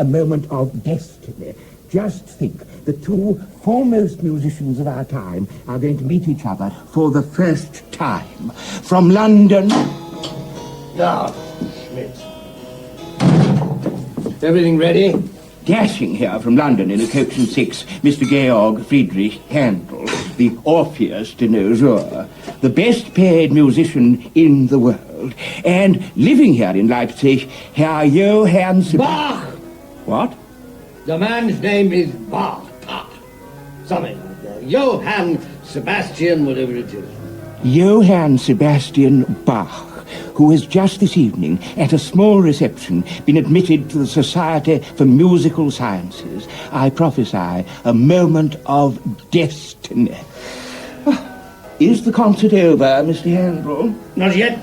a moment of destiny. Just think, the two foremost musicians of our time are going to meet each other for the first time. From London... Now, Schmidt. Everything ready? Dashing here from London in a coach and six, Mr. Georg, Friedrich, Handel, the Orpheus de nos Jours, the best paid musician in the world, and living here in Leipzig, Herr Johann... Bach! What? The man's name is Bach. Something like that. Johann Sebastian, whatever it is. Johann Sebastian Bach, who has just this evening, at a small reception, been admitted to the Society for Musical Sciences. I prophesy a moment of destiny. Is the concert over, Mr. Handel? Not yet.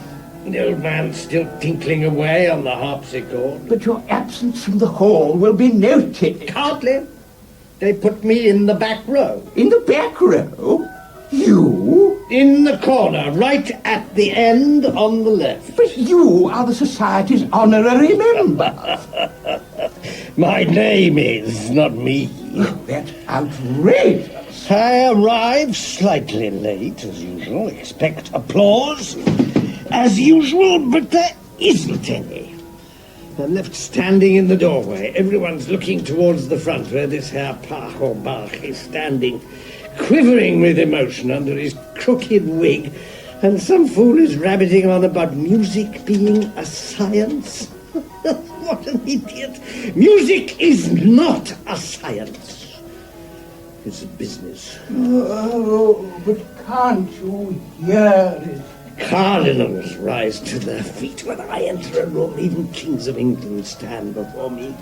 The old man's still tinkling away on the harpsichord. But your absence from the hall will be noted. Hardly. They put me in the back row. In the back row? You? In the corner, right at the end on the left. But you are the Society's honorary member. My name is, not me. That's outrageous. I arrive slightly late, as usual. Expect applause, as usual, but there isn't any. I'm left standing in the doorway. Everyone's looking towards the front, where this Herr Bach is standing, quivering with emotion under his crooked wig, and some fool is rabbiting on about music being a science. What an idiot! Music is not a science. It's a business. Oh, but can't you hear it? Cardinals rise to their feet when I enter a room. Even kings of England stand before me.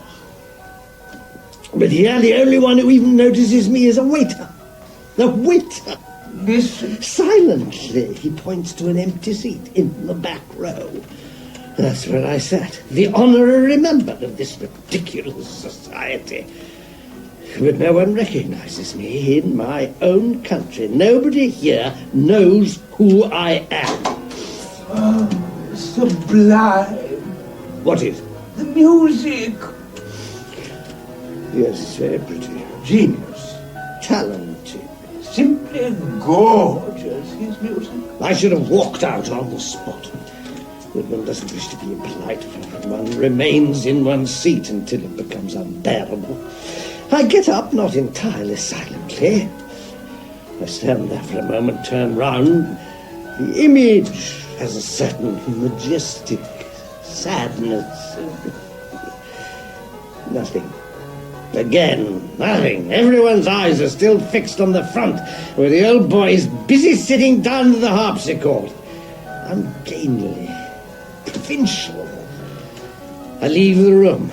But here, the only one who even notices me is a waiter. The waiter. Listen. Silently, he points to an empty seat in the back row. That's where I sat, the honorary member of this ridiculous society. But no one recognizes me in my own country. Nobody here knows who I am. Oh, sublime. What is? The music. Yes, it's very pretty. Genius. Talented. Simply gorgeous, his music. I should have walked out on the spot. But one doesn't wish to be impolite. One remains in one's seat until it becomes unbearable. I get up, not entirely silently. I stand there for a moment, turn round. The image has a certain majestic sadness. Nothing. Again, nothing. Everyone's eyes are still fixed on the front, where the old boy is busy sitting down to the harpsichord. Ungainly. Provincial. I leave the room.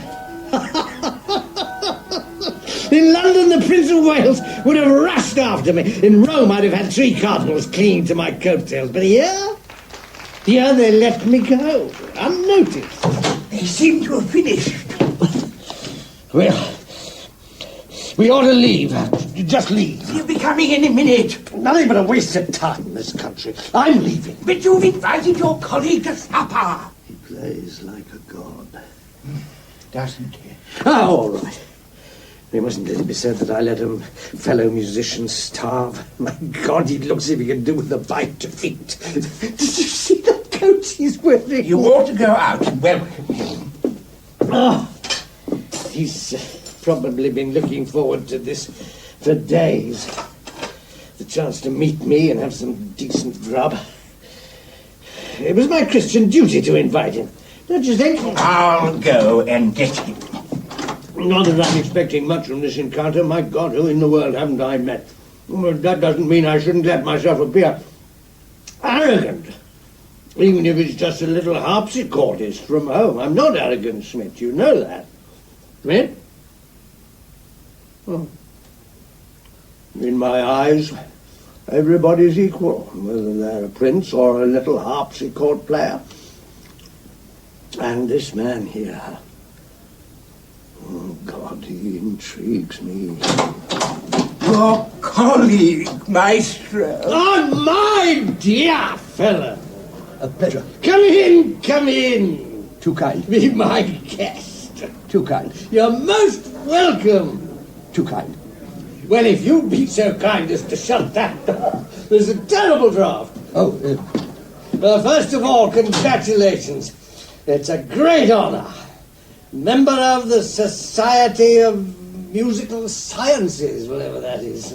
In London, the Prince of Wales would have rushed after me. In Rome, I'd have had 3 cardinals clinging to my coattails. But here they let me go, unnoticed. They seem to have finished. Well, we ought to leave. Just leave. He'll be coming any minute. Nothing but a waste of time in this country. I'm leaving. But you've invited your colleague to supper. He plays like a god. Doesn't he? Oh, all right. We mustn't let it be said that I let a fellow musician starve. My God, he looks as if he could do with a bite to eat. Did you see the coat he's wearing? You ought to go out and welcome him. Oh, he's probably been looking forward to this for days. The chance to meet me and have some decent grub. It was my Christian duty to invite him. Don't you think? I'll go and get him. Not that I'm expecting much from this encounter. My God, who in the world haven't I met? Well, that doesn't mean I shouldn't let myself appear arrogant. Even if it's just a little harpsichordist from home. I'm not arrogant, Schmidt. You know that. Schmidt? Oh. In my eyes, everybody's equal, whether they're a prince or a little harpsichord player. And this man here... Oh, God, he intrigues me. Your colleague, Maestro. Oh, my dear fellow. A pleasure. Come in, come in. Too kind. Be my guest. Sebastian. Too kind. You're most welcome. Too kind. Well, if you'd be so kind as to shut that door. There's a terrible draught. Oh, Well, first of all, congratulations. It's a great honor. Member of the Society of Musical Sciences, whatever that is.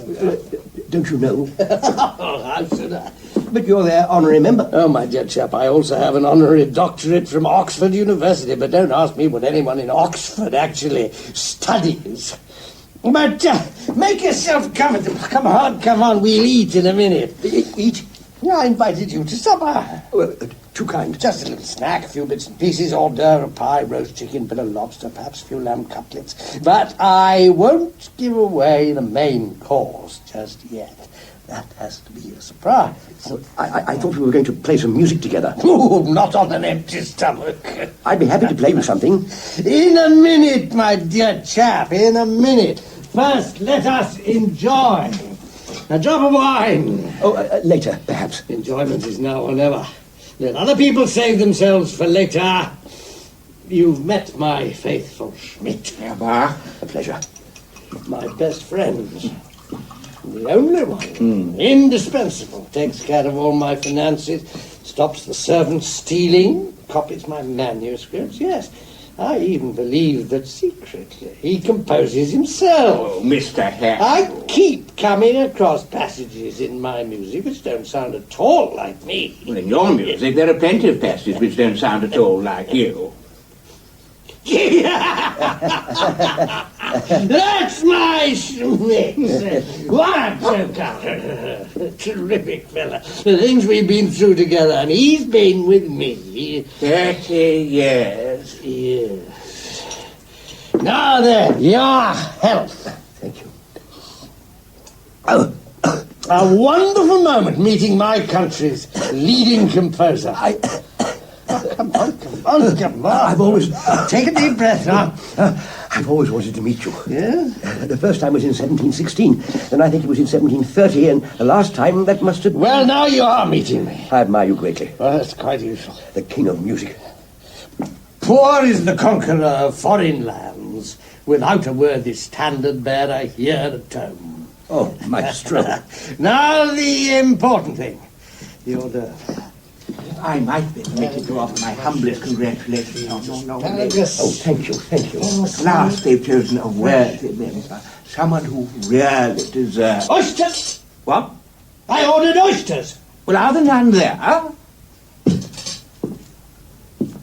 don't you know? How should I? But you're their honorary member. Oh, my dear chap, I also have an honorary doctorate from Oxford University, but don't ask me what anyone in Oxford actually studies. But make yourself comfortable. Come on, we'll eat in a minute. Eat? Yeah, I invited you to supper. Well, too kind. Just a little snack, a few bits and pieces, hors d'oeuvre, a pie, roast chicken, bit of lobster, perhaps a few lamb cutlets. But I won't give away the main course just yet. That has to be a surprise. I thought we were going to play some music together. Oh, not on an empty stomach. I'd be happy to play with something. In a minute, my dear chap, in a minute. First, let us enjoy. A drop of wine. Oh, later, perhaps. Enjoyment is now or never. Let other people save themselves for later. You've met my faithful Schmidt. Herr Bach. A pleasure. My best friend. The only one. Indispensable. Takes care of all my finances. Stops the servants stealing. Copies my manuscripts. Yes. I even believe that secretly he composes himself. Oh, Mr. Handel. I keep coming across passages in my music which don't sound at all like me. Well, in your music, there are plenty of passages which don't sound at all like you. That's my Schmidt. What a joker. Terrific fella. The things we've been through together, and he's been with me. 30 years. Yes. Now then, your health. Thank you. Oh, a wonderful moment meeting my country's leading composer. Come on. I've always... Take a deep breath now. I've always wanted to meet you. Yeah? The first time was in 1716, then I think it was in 1730, and the last time that must have... Well, now you are meeting me. I admire you greatly. Well, that's quite useful. The king of music. Poor is the conqueror of foreign lands, without a worthy standard bearer here at home. Oh, maestro. Now the important thing, the hors d'oeuvre. I might be permitted to offer my humblest congratulations on your nomination. Oh, thank you. At last they've chosen a worthy member, someone who really deserves... Oysters! What? I ordered oysters! Well, are there none there?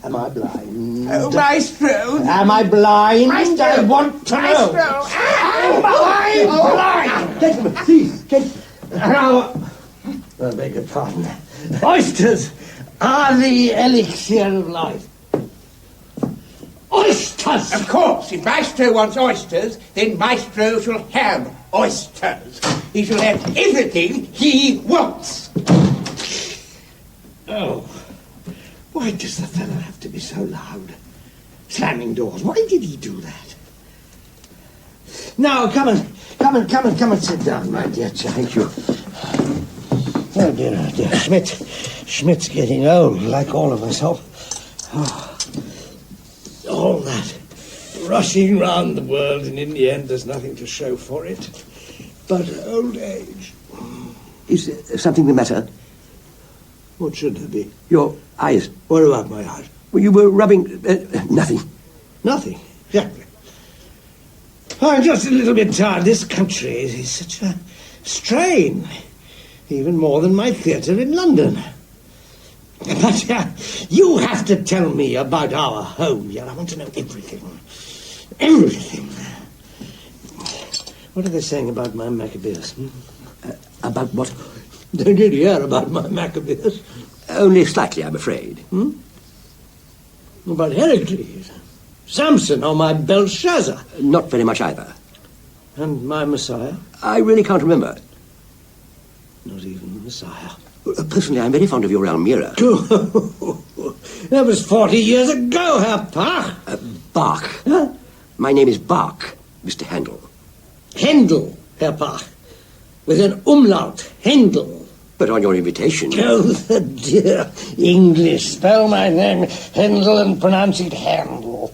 Am I blind? Oh, Maestro! Am I blind? Maestro! I want to know. I'm blind! Gentlemen, please, gentlemen. Now, I beg your pardon. Oysters are the elixir of life. Oysters! Of course, if Maestro wants oysters, then Maestro shall have oysters. He shall have everything he wants. Oh, why does the fellow have to be so loud? Slamming doors. Why did he do that? Now, come and sit down, my dear chap. Thank you. Oh, dear. Schmidt's getting old, like all of us. All that rushing round the world, and in the end there's nothing to show for it but old age. Is there something the matter? What should there be? Your eyes. What about my eyes? Well, you were rubbing... nothing. Nothing, exactly. I'm just a little bit tired. This country is such a strain. Even more than my theatre in London. But you have to tell me about our home here. I want to know everything. Everything. What are they saying about my Maccabeus? About what? Don't you hear about my Maccabeus? Only slightly, I'm afraid. About Heracles, Samson, or my Belshazzar? Not very much either. And my Messiah? I really can't remember. Not even the Messiah. Personally, I'm very fond of your Almira. That was 40 years ago, Herr Bach. Bach. Huh? My name is Bach, Mr. Handel. Handel, Herr Bach. With an umlaut, Handel. But on your invitation... Oh, the dear English. Spell my name Handel and pronounce it Handel.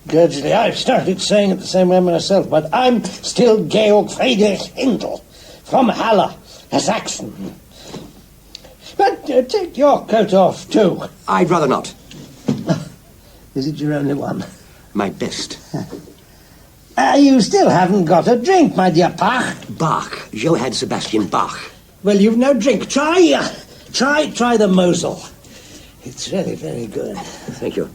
Gradually, I've started saying it the same way myself, but I'm still Georg Friedrich Handel, from Halle, a Saxon. But take your coat off, too. I'd rather not. Is it your only one? My best. You still haven't got a drink, my dear Bach. Bach. Johann Sebastian Bach. Well, you've no drink. Try the Mosel. It's really very good. Thank you.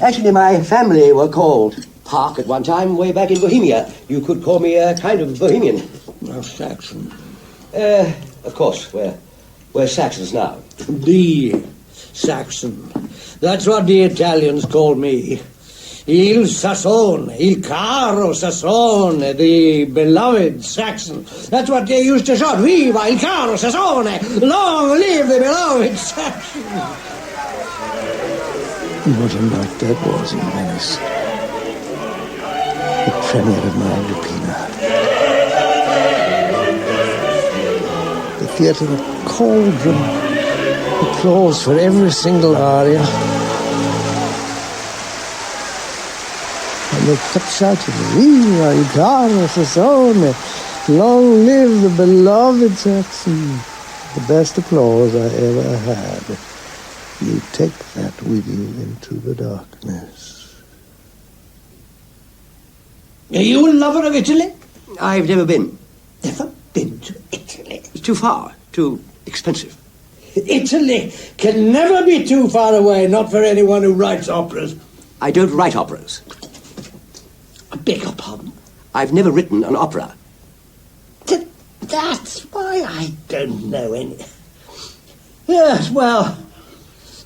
Actually, my family were called Park at one time, way back in Bohemia. You could call me a kind of Bohemian. Well, Saxon. Of course, we're Saxons now. The Saxon. That's what the Italians call me. Il Sassone, il caro Sassone, the beloved Saxon. That's what they used to shout. Viva il caro Sassone! Long live the beloved Saxon! What a night that was in Venice. The premiere of my Lupina. The theatre a cauldron. Applause for every single aria. And they kept shouting, Viva il caro Sassone! Long live the beloved Saxon! The best applause I ever had. You take that with you into the darkness. Are you a lover of Italy? I've never been. Never been to Italy? It's too far, too expensive. Italy can never be too far away, not for anyone who writes operas. I don't write operas. I beg your pardon? I've never written an opera. That's why I don't know any. Yes, well,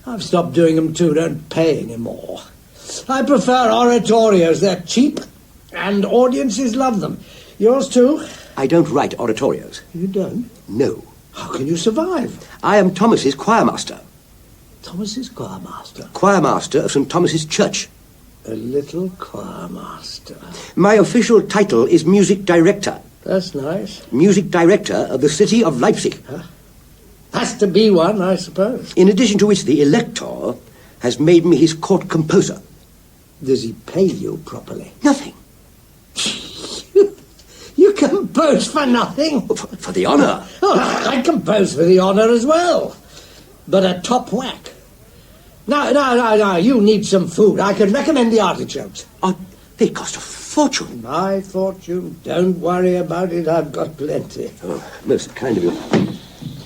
I've stopped doing them too, don't pay anymore. I prefer oratorios, they're cheap, and audiences love them. Yours too? I don't write oratorios. You don't? No. How can you survive? I am Thomas's choirmaster. Thomas's choirmaster? Choirmaster of St. Thomas's Church. A little choirmaster. My official title is music director. That's nice. Music director of the city of Leipzig. Huh? Has to be one, I suppose. In addition to which, the elector has made me his court composer. Does he pay you properly? Nothing. You compose for nothing? For the honour. Oh, I compose for the honour as well. But a top whack. No, you need some food. I can recommend the artichokes. Oh, they cost a fortune. My fortune? Don't worry about it. I've got plenty. Oh, most kind of you.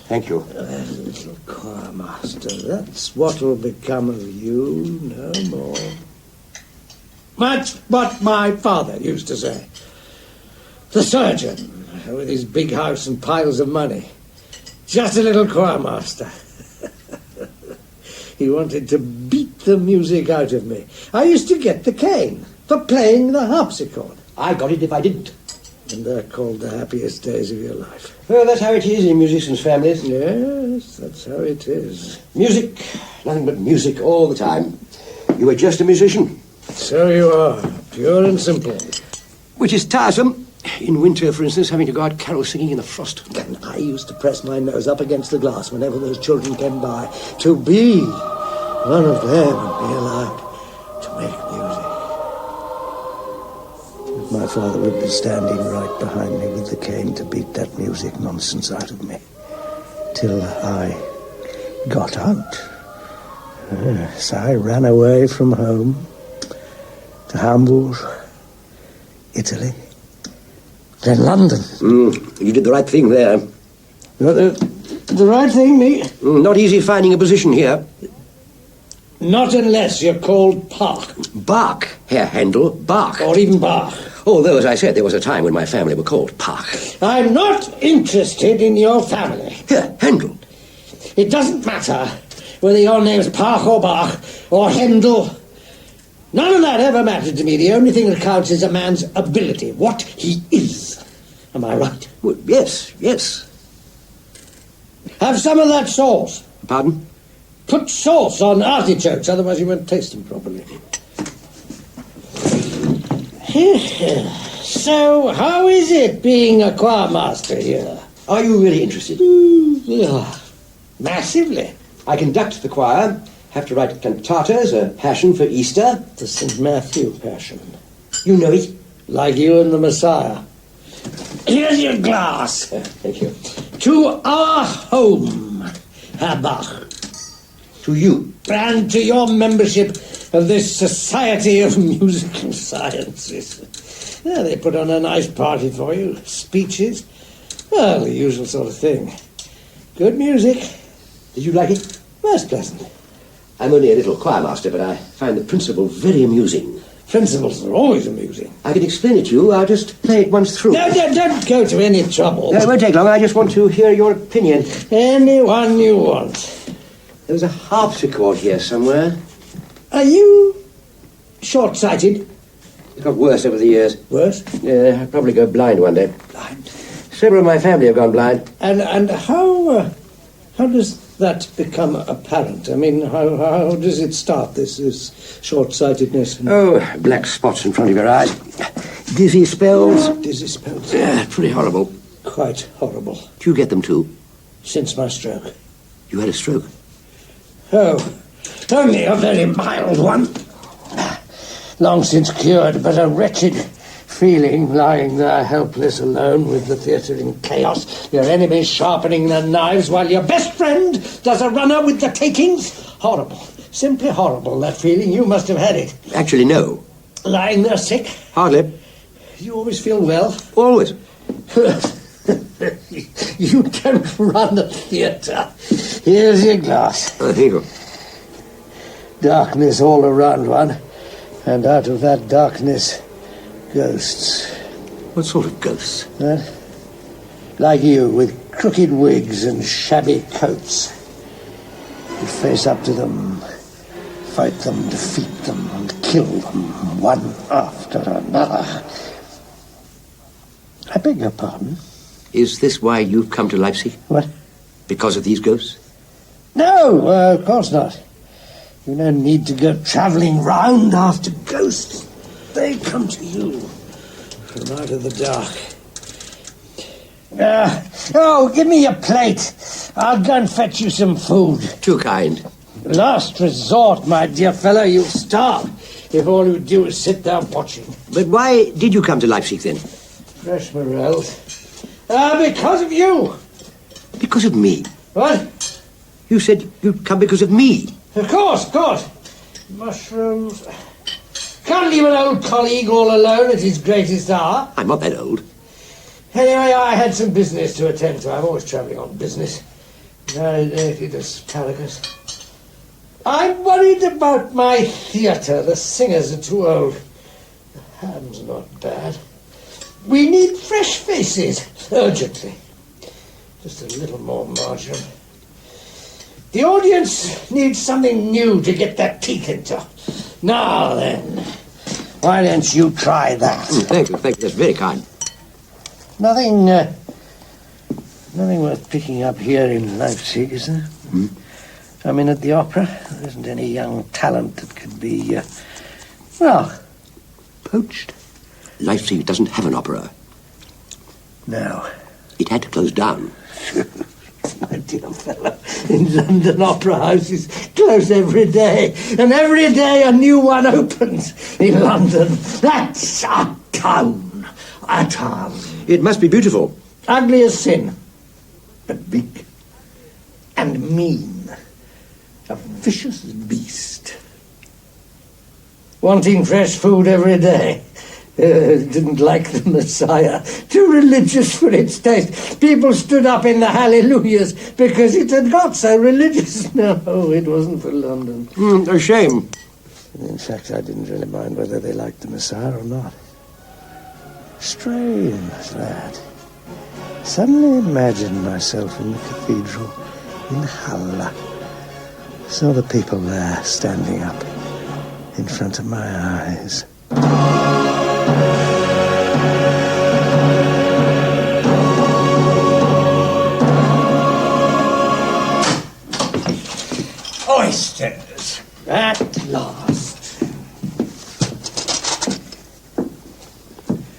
Thank you. Little choirmaster, that's what'll become of you, no more. That's what my father used to say. The surgeon, with his big house and piles of money. Just a little choirmaster. He wanted to beat the music out of me. I used to get the cane for playing the harpsichord. I got it if I didn't. And they're called the happiest days of your life. Well, that's how it is in musicians' families. Yes, that's how it is. Music, nothing but music all the time. You were just a musician. So you are, pure and simple. Which is tiresome. In winter, for instance, having to go out carol singing in the frost. And I used to press my nose up against the glass whenever those children came by. To be one of them and be allowed to make music. My father would be standing right behind me with the cane to beat that music nonsense out of me. Till I got out. So I ran away from home to Hamburg, Italy, then London. You did the right thing there. The right thing, me? Not easy finding a position here. Not unless you're called Bach. Bach, Herr Handel, Bach. Or even Bach. Although, as I said, there was a time when my family were called Bach. I'm not interested in your family. Here, Handel. It doesn't matter whether your name's Bach or Handel. None of that ever mattered to me. The only thing that counts is a man's ability, what he is. Am I right? Well, yes. Have some of that sauce. Pardon? Put sauce on artichokes, otherwise you won't taste them properly. So, how is it being a choirmaster here? Are you really interested? Yeah, massively. I conduct the choir Have to write cantatas, a passion for Easter. The St. Matthew Passion. You know it? Like you and the Messiah. Here's your glass. Thank you. To our home, Herr Bach. To you. And to your membership of this Society of Musical Sciences. Yeah, they put on a nice party for you. Speeches. Well, the usual sort of thing. Good music. Did you like it? Most pleasant. I'm only a little choir master, but I find the principal very amusing. Principals are always amusing. I can explain it to you. I'll just play it once through. No, don't go to any trouble. No, it won't take long. I just want to hear your opinion. Anyone you want. There's a harpsichord here somewhere. Are you short-sighted? It got worse over the years. Worse? Yeah, I'll probably go blind one day. Blind. Several of my family have gone blind. And how does that become apparent? I mean, how does it start, this short-sightedness? Oh, black spots in front of your eyes. Dizzy spells. Dizzy spells. Yeah, pretty horrible. Quite horrible. Do you get them too? Since my stroke. You had a stroke? Oh, only a very mild one. Long since cured, but a wretched feeling lying there helpless alone with the theatre in chaos, your enemies sharpening their knives while your best friend does a runner with the takings. Horrible. Simply horrible, that feeling. You must have had it. Actually, no. Lying there sick? Hardly. You always feel well? Always. You don't run a theatre. Here's your glass. Oh, here you go. Darkness all around one, and out of that darkness, ghosts. What sort of ghosts? Like you, with crooked wigs and shabby coats. You face up to them, fight them, defeat them, and kill them, one after another. I beg your pardon? Is this why you've come to Leipzig? What? Because of these ghosts? No, of course not. You don't need to go travelling round after ghosts. They come to you from out of the dark. Give me a plate. I'll go and fetch you some food. Too kind. Last resort, my dear fellow. You'll starve if all you do is sit there watching. But why did you come to Leipzig then? Fresh morels. Because of you. Because of me. What? You said you'd come because of me. Of course. Mushrooms. Can't leave an old colleague all alone at his greatest hour. I'm not that old. Anyway, I had some business to attend to. I'm always travelling on business. It asparagus. I'm worried about my theatre. The singers are too old. The ham's not bad. We need fresh faces, urgently. Just a little more margarine. The audience needs something new to get their teeth into. Now then, why don't you try that? Thank you. That's very kind. Nothing worth picking up here in Leipzig, is there? I mean, at the opera, there isn't any young talent that could be, poached. Leipzig doesn't have an opera. No. It had to close down. My dear fellow, in London opera houses close every day, and every day a new one opens in London. That's a town. A town. It must be beautiful. Ugly as sin, but big and mean. A vicious beast. Wanting fresh food every day. Didn't like the Messiah. Too religious for its taste. People stood up in the hallelujahs because it had got so religious. No, it wasn't for London. A shame. In fact, I didn't really mind whether they liked the Messiah or not. Strange, that. Suddenly imagined myself in the cathedral in Halle. Saw the people there standing up in front of my eyes. Oysters, at last.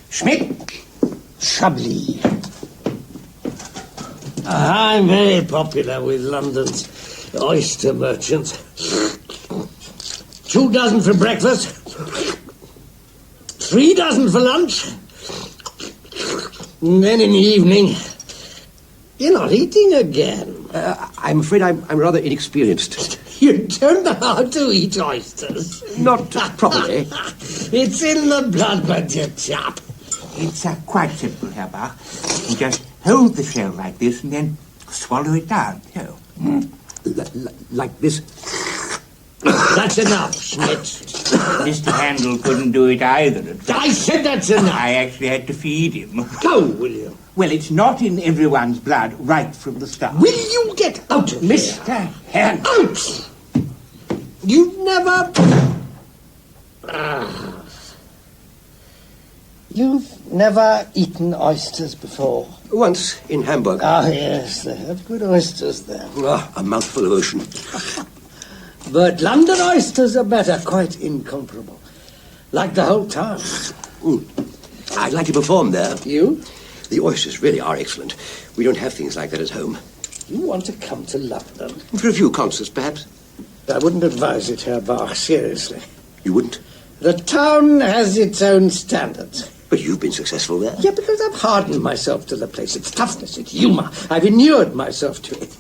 Schmidt, Chablis. I'm very popular with London's oyster merchants. 2 dozen for breakfast. 3 dozen for lunch. And then in the evening... You're not eating again. I'm afraid I'm rather inexperienced. You don't know how to eat oysters. Not properly. It's in the blood, my dear chap. It's quite simple, Herr Bach. You just hold the shell like this and then swallow it down. So. Like this. That's enough, Schmidt. Mr. Handel couldn't do it either. I said that's enough. I actually had to feed him. Go, will you? Well, it's not in everyone's blood right from the start. Will you get out of Mr. Handel? Out! You've never... You've never eaten oysters before? Once in Hamburg. Ah, yes, they have good oysters there. A mouthful of ocean. But London oysters are better, quite incomparable. Like the whole town. I'd like to perform there. You? The oysters really are excellent. We don't have things like that at home. You want to come to London? For a few concerts, perhaps. I wouldn't advise it, Herr Bach, seriously. You wouldn't? The town has its own standards. But you've been successful there. Yeah, because I've hardened myself to the place. Its toughness, its humour. I've inured myself to it.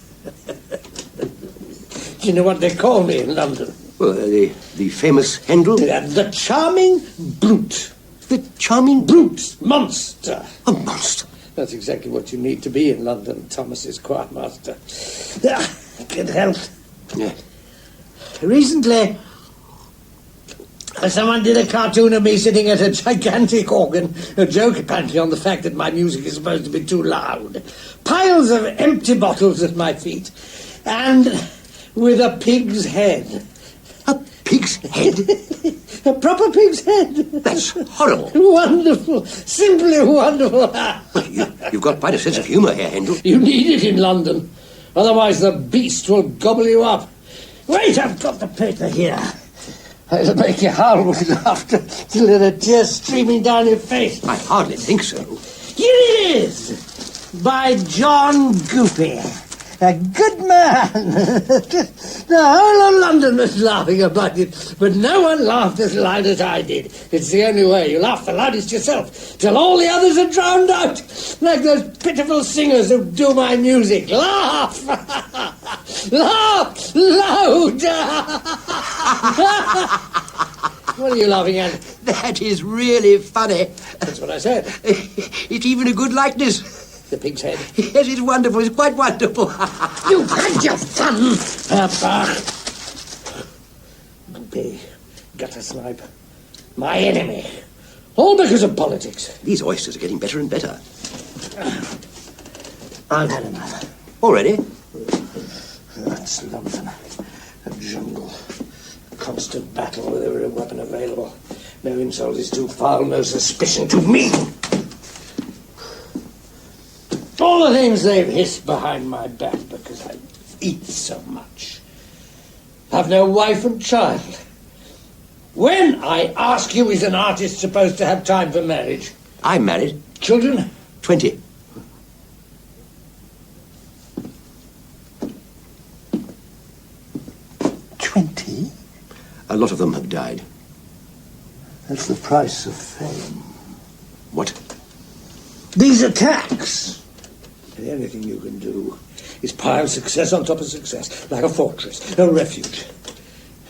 Do you know what they call me in London? Well, the famous Handel? The charming brute. The charming Brute. Monster. A monster. That's exactly what you need to be in London, Thomas's choirmaster. Good health. Yeah. Recently, someone did a cartoon of me sitting at a gigantic organ, a joke apparently on the fact that my music is supposed to be too loud. Piles of empty bottles at my feet, and with a pig's head. A pig's head? A proper pig's head. That's horrible. Wonderful. Simply wonderful. You've got quite a sense of humour here, Handel. You need it in London. Otherwise the beast will gobble you up. Wait, I've got the paper here. It'll make you howl with laughter till there are tears streaming down your face. I hardly think so. Here it is. By John Goopy. A good man. The whole of London was laughing about it, but no one laughed as loud as I did. It's the only way. You laugh the loudest yourself, till all the others are drowned out, like those pitiful singers who do my music. Laugh! Laugh loud! What are you laughing at? That is really funny. That's what I said. It's even a good likeness. The pig's head. Yes, it's wonderful. It's quite wonderful. You've had your fun, Papa. Goopy, gutter snipe, my enemy. All because of politics. These oysters are getting better and better. I've had enough. Already? That's London. A jungle. A constant battle with every weapon available. No insult is too foul, no suspicion too mean. All the things they've hissed behind my back because I eat so much. Have no wife and child. When, I ask you, is an artist supposed to have time for marriage? I'm married. Children? 20. A lot of them have died. That's the price of fame. What? These attacks. The only thing you can do is pile success on top of success, like a fortress, a refuge.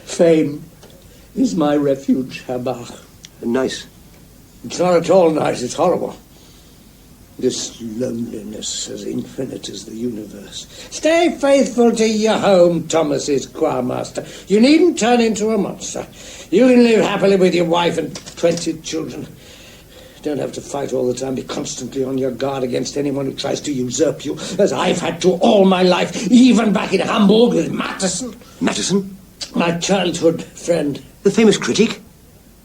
Fame is my refuge, Herr Bach. Nice. It's not at all nice, it's horrible. This loneliness as infinite as the universe. Stay faithful to your home, Thomas's choirmaster. You needn't turn into a monster. You can live happily with your wife and 20 children. Don't have to fight all the time, be constantly on your guard against anyone who tries to usurp you, as I've had to all my life, even back in Hamburg with Mattheson. Mattheson? My childhood friend. The famous critic?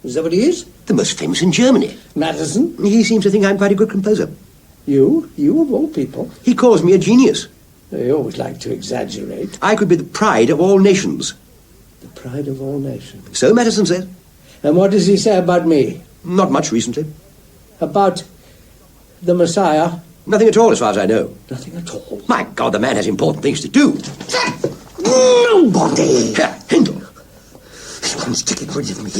Is that what he is? The most famous in Germany. Mattheson? He seems to think I'm quite a good composer. You? You of all people? He calls me a genius. They always like to exaggerate. I could be the pride of all nations. The pride of all nations. So Mattheson says. And what does he say about me? Not much recently. About the Messiah? Nothing at all, as far as I know. Nothing at all. My God, the man has important things to do. Nobody! Handel. wants to get rid of me.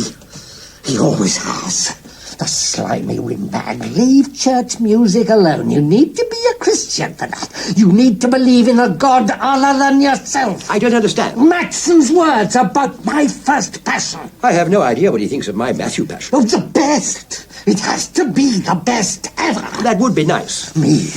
He always has. The slimy windbag. Leave church music alone. You need to be a Christian for that. You need to believe in a God other than yourself. I don't understand. Maxon's words about my first passion. I have no idea what he thinks of my Matthew passion. Oh, the best. It has to be the best ever. That would be nice. Me.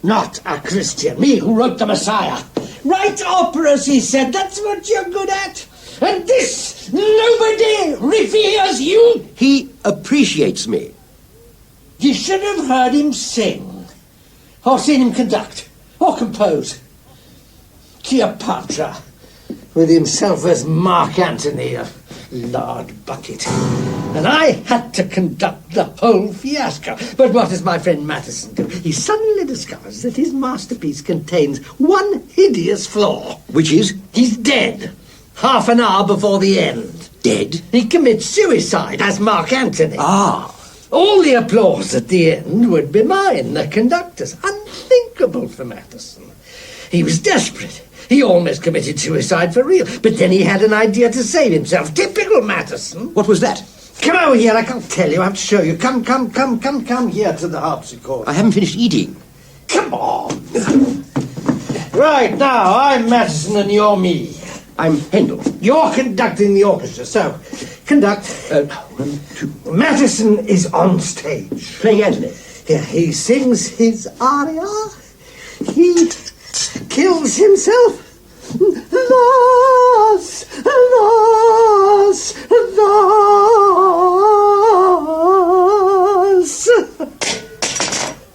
Not a Christian. Me who wrote the Messiah. Write operas, he said. That's what you're good at. And this, nobody reveres you. He appreciates me. You should have heard him sing. Or seen him conduct. Or compose. Cleopatra. With himself as Mark Antony, a lard bucket. And I had to conduct the whole fiasco. But what does my friend Matteson do? He suddenly discovers that his masterpiece contains one hideous flaw. Which is? He's dead. Half an hour before the end. Dead? He commits suicide as Mark Antony. Ah. All the applause at the end would be mine, the conductor's. Unthinkable for Matteson. He was desperate. He almost committed suicide for real. But then he had an idea to save himself. Typical Matteson. What was that? Come over here, I can't tell you, I have to show you. Come here to the harpsichord. I haven't finished eating. Come on. Right, now, I'm Matteson and you're me. I'm Handel. You're conducting the orchestra, so conduct. 1, 2. Matteson is on stage. Playing Antony. Yeah, he sings his aria. He kills himself. Alas, alas, alas.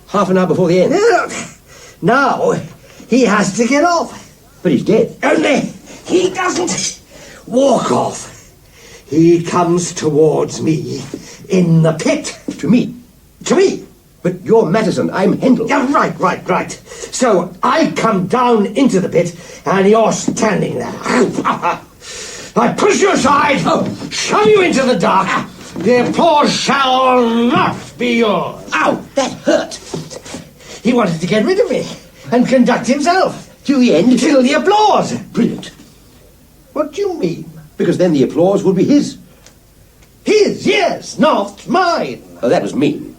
Half an hour before the end. Now, he has to get off. But he's dead. Only he doesn't walk off. He comes towards me in the pit. To me. To me. But you're Matteson. I'm Handel. Yeah, right. So I come down into the pit, and you're standing there. I push you aside, shove you into the dark. The applause shall not be yours. Ow, that hurt. He wanted to get rid of me and conduct himself. To the end. Till the applause. Brilliant. What do you mean? Because then the applause will be his. His, yes, not mine. Oh, that was mean.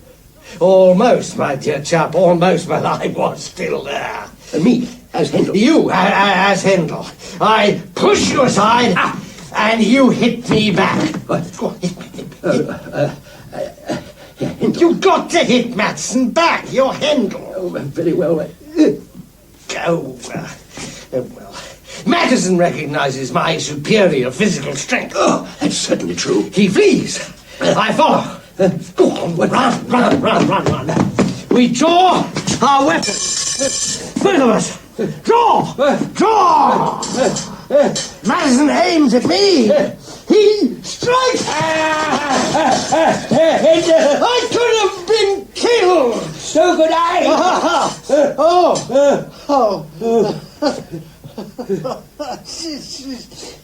Almost, my dear chap, almost, but I was still there. Me, as Handel. You, as Handel. I push you aside, and you hit me back. Go on, hit me. Handel. You've got to hit Matteson back. You're Handel. Oh, very well. Well. Matteson recognizes my superior physical strength. Oh, that's certainly true. He flees. I follow. Go on, run. We draw our weapons. Both of us. Draw! Matteson aims at me. He strikes. I could have been killed. So could I.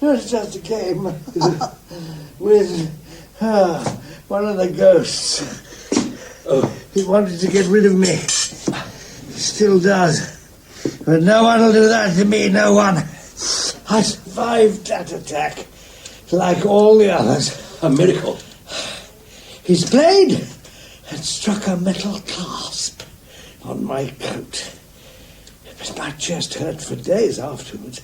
It's just a game with one of the ghosts. He wanted to get rid of me. Still does. But no one will do that to me, no one. I survived that attack, like all the others. A miracle. His blade had struck a metal clasp on my coat. But my chest hurt for days afterwards.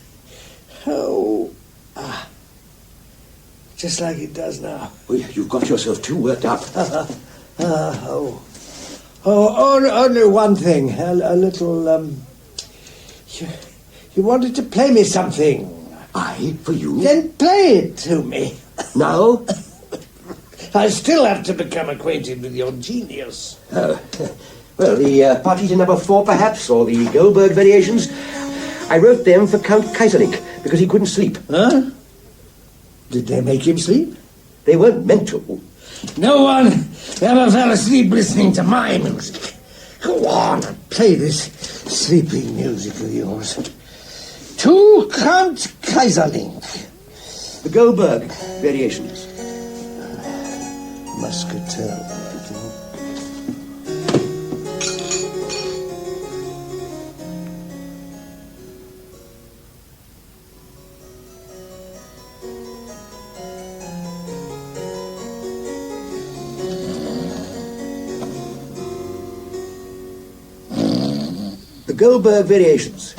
Just like it does now. Well, you've got yourself too worked up. Only one thing. A little, you wanted to play me something. I? For you? Then play it to me. Now? I still have to become acquainted with your genius. Well, the Partita number 4, perhaps, or the Goldberg variations. I wrote them for Count Kaiserling, because he couldn't sleep. Huh? Did they make him sleep? They weren't meant to. No one ever fell asleep listening to my music. Go on and play this sleeping music of yours. To Count Kaiserling. The Goldberg variations. Muscatel. The Goldberg Variations.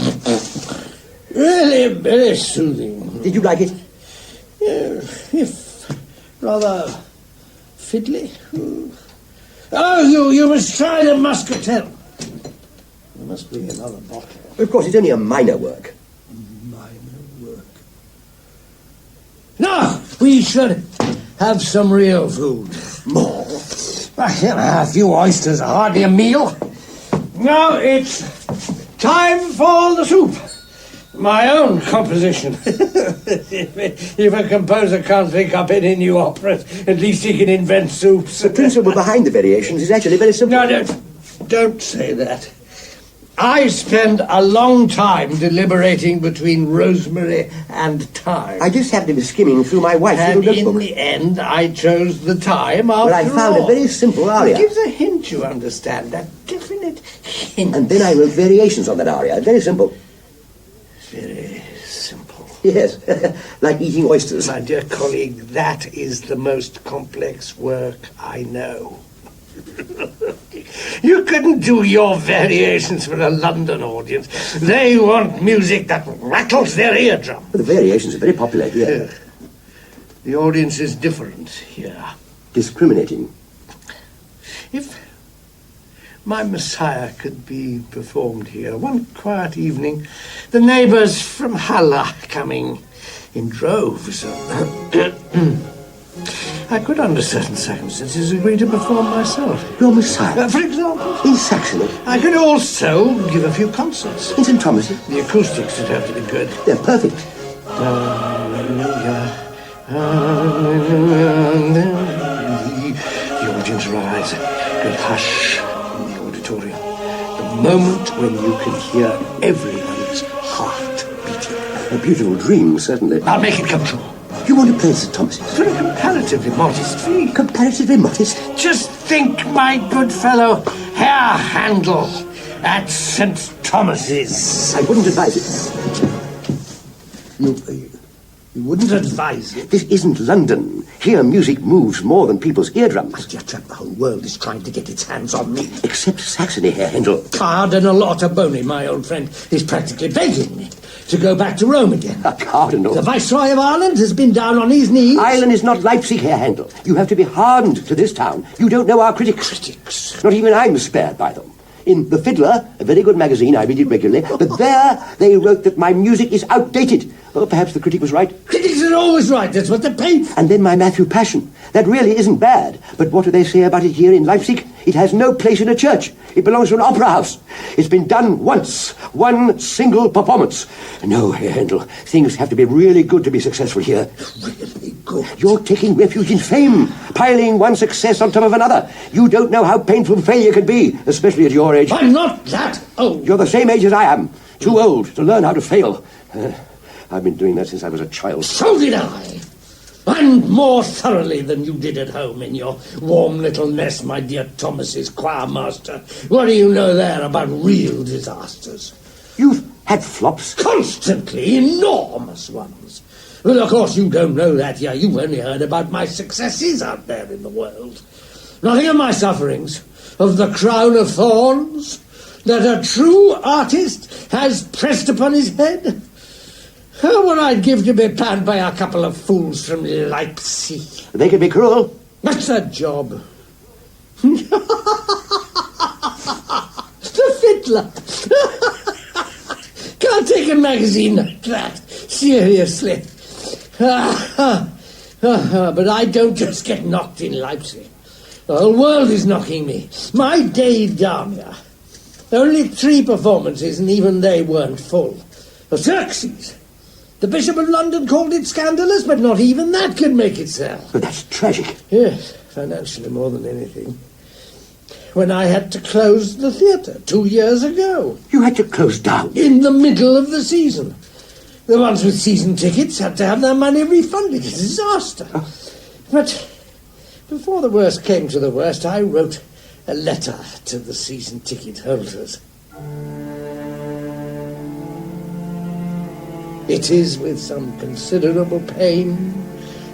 Really very soothing. Did you like it? If rather fiddly. Oh, you must try the Muscatel. There must be another bottle. Of course, it's only a minor work. Minor work. No, we should have some real food. More? A few oysters are hardly a meal. Now it's time for the soup. My own composition. If a composer can't think up any new operas, at least he can invent soups. The principle behind the variations is actually very simple. No, don't say that. I spend a long time deliberating between rosemary and thyme. I just happened to be skimming through my wife's And little in notebook. the end, I chose the thyme after Well, I found all. a very simple aria. It gives a hint, you understand, a definite hint. And then I wrote variations on that aria. Very simple. Very simple. Yes, like eating oysters. My dear colleague, that is the most complex work I know. You couldn't do your variations for a London audience. They want music that rattles their eardrum. But the variations are very popular here. The audience is different here. Discriminating. If my Messiah could be performed here one quiet evening, the neighbours from Halle coming in droves. I could, under certain circumstances, agree to perform myself. Your Messiah? For example, In Saxony? I could also give a few concerts. In St. Thomas's? The acoustics would have to be good. They're perfect. Hallelujah, hallelujah. The audience rise. Great hush in the auditorium. The moment when you can hear everyone's heart beating. A beautiful dream, certainly. I'll make it come true. You want to play St. Thomas's? For a comparatively modest fee. Comparatively modest? Just think, my good fellow, Herr Handel at St. Thomas's. I wouldn't advise it. You wouldn't advise it? This isn't London. Here music moves more than people's eardrums. Dear chap, the whole world is trying to get its hands on me. Except Saxony, Herr Handel. Cardinal Ottoboni, my old friend, is practically begging me to go back to Rome again. A cardinal? The Viceroy of Ireland has been down on his knees. Ireland is not Leipzig, Herr Handel. You have to be hardened to this town. You don't know our critics. Critics? Not even I'm spared by them. In The Fiddler, a very good magazine, I read it regularly, but there they wrote that my music is outdated. Or perhaps the critic was right. Critics are always right, that's what they pay for. And then my Matthew Passion. That really isn't bad. But what do they say about it here in Leipzig? It has no place in a church. It belongs to an opera house. It's been done once. One single performance. No, Herr Handel, things have to be really good to be successful here. Really good. You're taking refuge in fame, piling one success on top of another. You don't know how painful failure can be, especially at your age. I'm not that old. You're the same age as I am. Too old to learn how to fail. I've been doing that since I was a child. So did I. And more thoroughly than you did at home in your warm little nest, my dear Thomas's choir master. What do you know there about real disasters? You've had flops. Constantly, enormous ones. Well, of course, you don't know that here. You've only heard about my successes out there in the world. Nothing of my sufferings, of the crown of thorns that a true artist has pressed upon his head. How would I give to be planned by a couple of fools from Leipzig? They can be cruel. That's a job. The fiddler. Can't take a magazine like that. Seriously. But I don't just get knocked in Leipzig. The whole world is knocking me. My day down here. Only 3 performances, and even they weren't full. The Xerxes. The Bishop of London called it scandalous, but not even that could make it sell. But that's tragic. Yes, financially more than anything. When I had to close the theatre 2 years ago. You had to close down. In the middle of the season. The ones with season tickets had to have their money refunded. It's a disaster. But before the worst came to the worst, I wrote a letter to the season ticket holders. It is with some considerable pain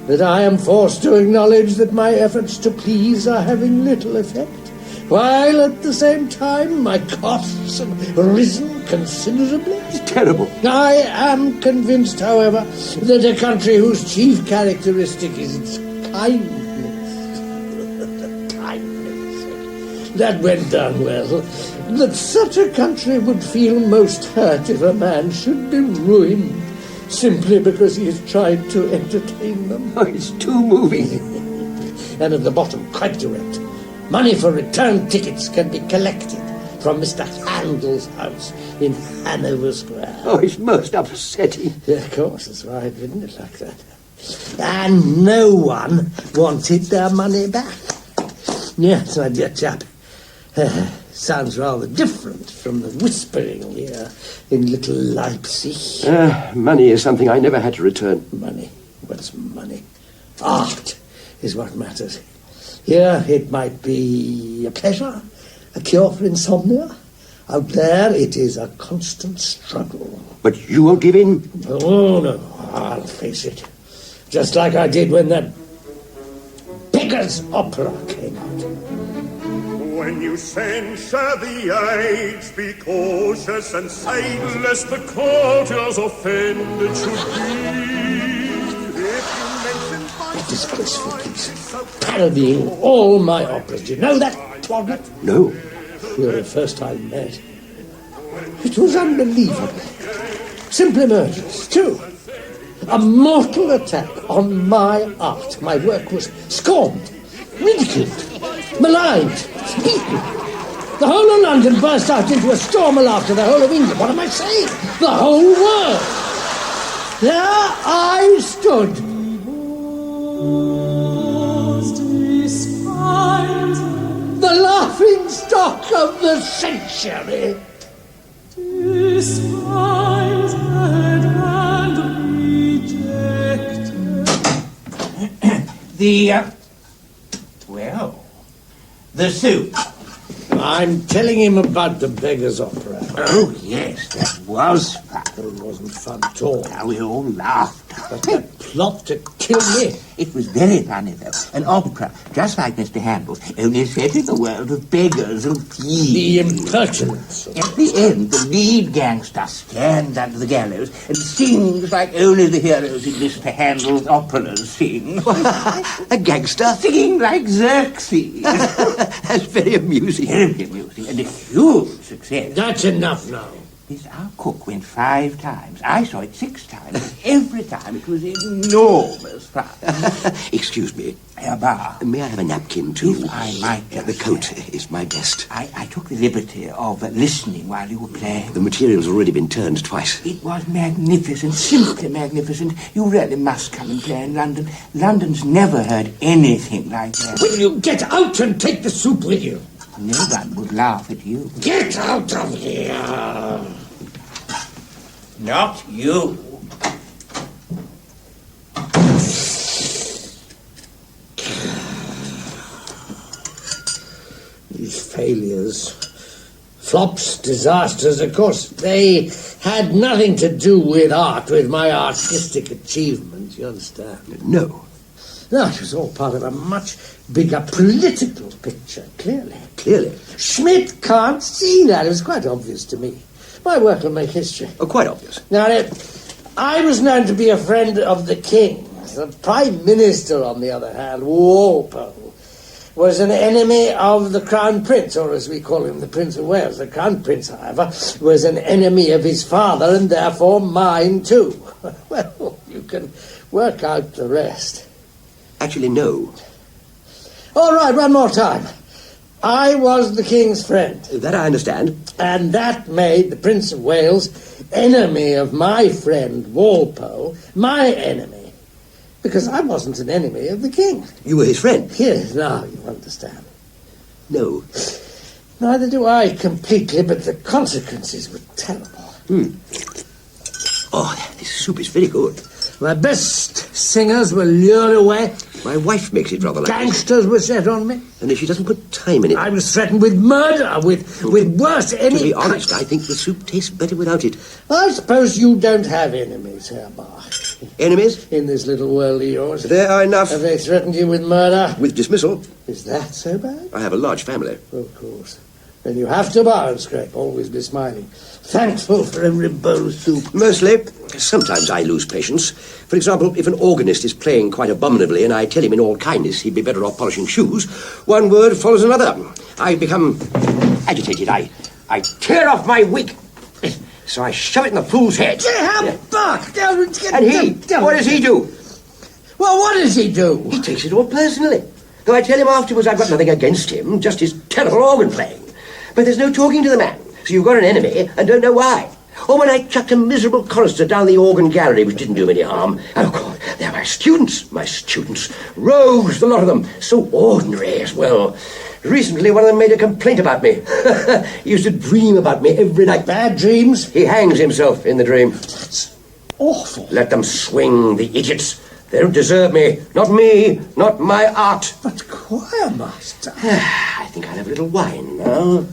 that I am forced to acknowledge that my efforts to please are having little effect, while at the same time my costs have risen considerably. It's terrible. I am convinced, however, that a country whose chief characteristic is its kindness, that when done well, that such a country would feel most hurt if a man should be ruined simply because he has tried to entertain them. Oh, it's too moving. And at the bottom, quite direct, money for return tickets can be collected from Mr. Handel's house in Hanover Square. Oh, it's most upsetting. Yeah, of course, that's why I've written it like that. And no one wanted their money back. Yes, my dear chap. Sounds rather different from the whispering here in little Leipzig. Money is something I never had to return. Money? What's money? Art is what matters. Here it might be a pleasure, a cure for insomnia. Out there it is a constant struggle. But you won't give in? Oh, no, I'll face it. Just like I did when that beggar's opera came out. When you censure the age, be cautious and say lest the courtiers offended should be. If you mention A disgraceful piece. Parodying all my operas. Do you know that, Twaddle? No. We were the first time met. It was unbelievable. Simply murderous, too. A mortal attack on my art. My work was scorned, ridiculed, maligned, beaten. The whole of London burst out into a storm of laughter. The whole of England. What am I saying? The whole world. There I stood. The laughing stock of the century. Despised and rejected. The soup. I'm telling him about the beggar's opera. Oh, yes, that was fun. It wasn't fun at all. How we all laughed. But that plot to kill me. It was very funny, though. An opera, just like Mr. Handel's, only set in the world of beggars and thieves. The impertinence. At the end, the lead gangster stands under the gallows and sings like only the heroes in Mr. Handel's operas sing. A gangster? Singing like Xerxes. That's very amusing. Very amusing and a huge success. That's enough now. This our cook went 5 times. I saw it 6 times. And every time it was enormous fun. Excuse me. Herr Bach. May I have a napkin, too? If I might just The coat say. is my best. I took the liberty of listening while you were playing. The material's already been turned twice. It was magnificent, simply magnificent. You really must come and play in London. London's never heard anything like that. Will you get out and take the soup with you? No one would laugh at you. Get out of here! Not you. These failures, flops, disasters, of course, they had nothing to do with art, with my artistic achievement, you understand? No. No, it was all part of a much bigger political picture, clearly. Clearly. Schmidt can't see that. It was quite obvious to me. My work will make history. Oh, quite obvious. Now, I was known to be a friend of the king. The Prime Minister, on the other hand, Walpole, was an enemy of the Crown Prince, or as we call him, the Prince of Wales. The Crown Prince, however, was an enemy of his father, and therefore mine too. Well, you can work out the rest. Actually, no. All right, one more time. I was the king's friend. That I understand. And that made the Prince of Wales enemy of my friend Walpole, my enemy. Because I wasn't an enemy of the king. You were his friend? Here, now you understand. No. Neither do I completely, but the consequences were terrible. Oh, this soup is very good. My best singers were lured away. My wife makes it rather like this. Gangsters were set on me. And if she doesn't put time in it... I was threatened with murder, with worse any... To be honest, I think the soup tastes better without it. I suppose you don't have enemies, Herr Bach. Enemies? In this little world of yours. There are enough. Have they threatened you with murder? With dismissal. Is that so bad? I have a large family. Of course. Then you have to bow and scrape, always be smiling. Thankful for every bowl of soup. Mostly. Sometimes I lose patience. For example, if an organist is playing quite abominably and I tell him in all kindness he'd be better off polishing shoes, one word follows another. I become agitated. I tear off my wig. So I shove it in the fool's head. Herr Bach! And he? What does he do? Well, what does he do? He takes it all personally. Though I tell him afterwards I've got nothing against him, just his terrible organ playing. But there's no talking to the man, so you've got an enemy and don't know why. Or when I chucked a miserable chorister down the organ gallery, which didn't do him any harm. Oh, God, they're my students. Rogues, the lot of them. So ordinary as well. Recently, one of them made a complaint about me. He used to dream about me every night. Bad dreams? He hangs himself in the dream. That's awful. Let them swing, the idiots. They don't deserve me. Not me. Not my art. But choir master... I think I'll have a little wine now.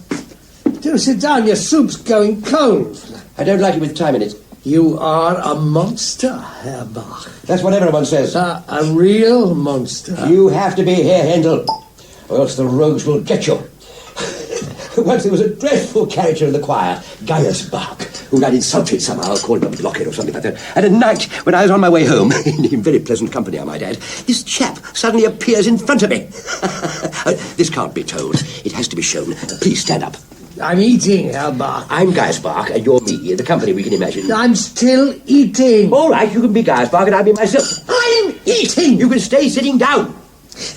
Do sit down. Your soup's going cold. I don't like it with time in it. You are a monster, Herr Bach. That's what everyone says. A real monster. You have to be here, Handel, or else the rogues will get you. Once there was a dreadful character in the choir, Bach, who I'd insulted somehow, called him a blockhead or something like that. And at night, when I was on my way home, in very pleasant company, I might add, this chap suddenly appears in front of me. This can't be told. It has to be shown. Please stand up. I'm eating, Herr Bach. I'm Bach, and you're me, the company we can imagine. I'm still eating. All right, you can be Bach, and I'll be myself. I'm eating. You can stay sitting down.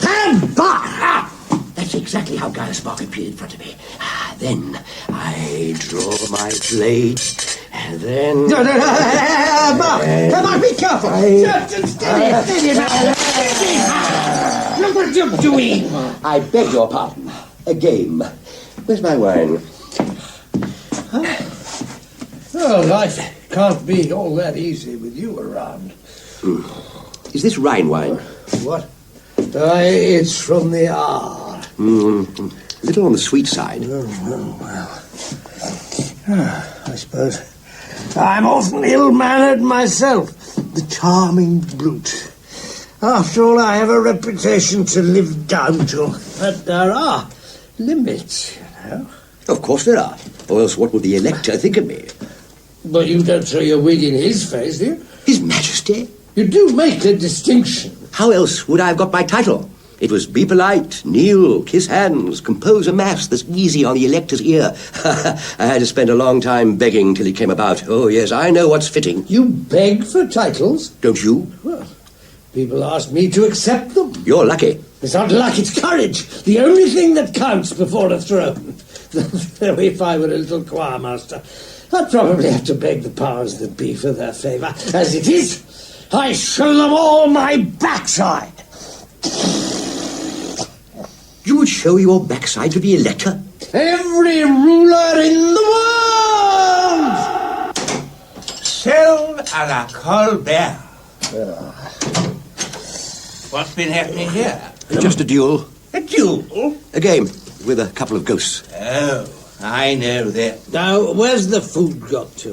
Herr Bach! That's exactly how Bach appeared in front of me. Then I draw my plate, and then... No, Herr Bach! Herr Bach, be careful! Steady! Look what you're doing! I beg your pardon. A game. Where's my wine? Oh, life can't be all that easy with you around. Is this Rhine wine? What? It's from the R. A little on the sweet side. Oh, well. I suppose I'm often ill-mannered myself. The charming brute. After all, I have a reputation to live down to. But there are limits, you know. Of course there are. Or else what would the elector think of me? But you don't throw your wig in his face, do you? His Majesty? You do make a distinction. How else would I have got my title? It was be polite, kneel, kiss hands, compose a mass that's easy on the elector's ear. I had to spend a long time begging till it came about. Oh, yes, I know what's fitting. You beg for titles? Don't you? Well, people ask me to accept them. You're lucky. It's not luck, it's courage. The only thing that counts before a throne. If I were a little choir master, I'd probably have to beg the powers that be for their favour. As it is, I show them all my backside. You would show your backside to the elector? Every ruler in the world! Sell à la Colbert. What's been happening here? Just a duel. A duel? A game with a couple of ghosts. Oh, I know that. Now, where's the food got to?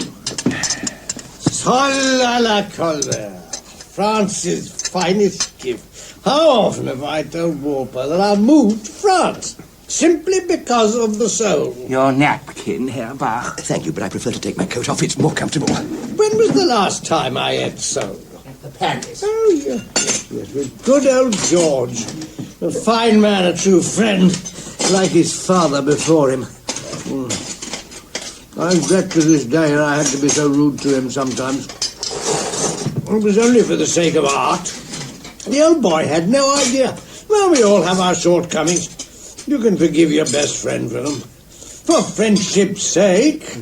Sol à la Colbert. France's finest gift. How often have I told Walpole that I'll move to France? Simply because of the soul. Your napkin, Herr Bach. Thank you, but I prefer to take my coat off. It's more comfortable. When was the last time I ate soul? At the palace. Oh, yes, with good old George. A fine man, a true friend, like his father before him. I regret to this day I had to be so rude to him sometimes. It was only for the sake of art. The old boy had no idea. Well, we all have our shortcomings. You can forgive your best friend for them. For friendship's sake.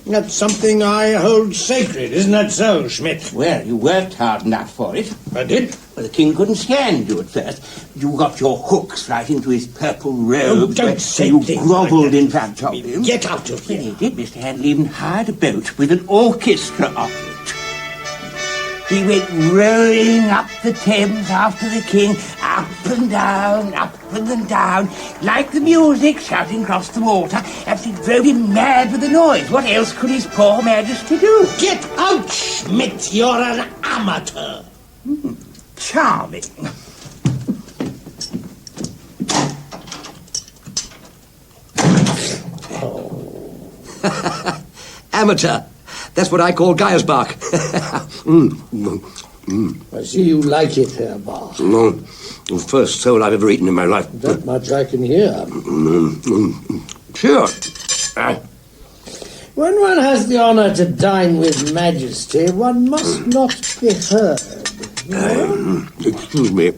That's something I hold sacred, isn't that so, Schmidt? Well, you worked hard enough for it. I did. Well, the king couldn't stand you at first. You got your hooks right into his purple robes. don't say you things grovelled like that. in front of him. Get out of Well, here. he did. Mr. Handel even hired a boat with an orchestra on it. He went rowing up the Thames after the king, up and down, like the music shouting across the water. Absolutely drove him mad with the noise. What else could his poor majesty do? Get out, Schmidt! You're an amateur. Charming. Amateur. That's what I call Geiersbach. I see you like it, Herr Bach. No, the first sole I've ever eaten in my life. That much I can hear. Sure. When one has the honor to dine with Majesty, one must not be heard. Excuse me.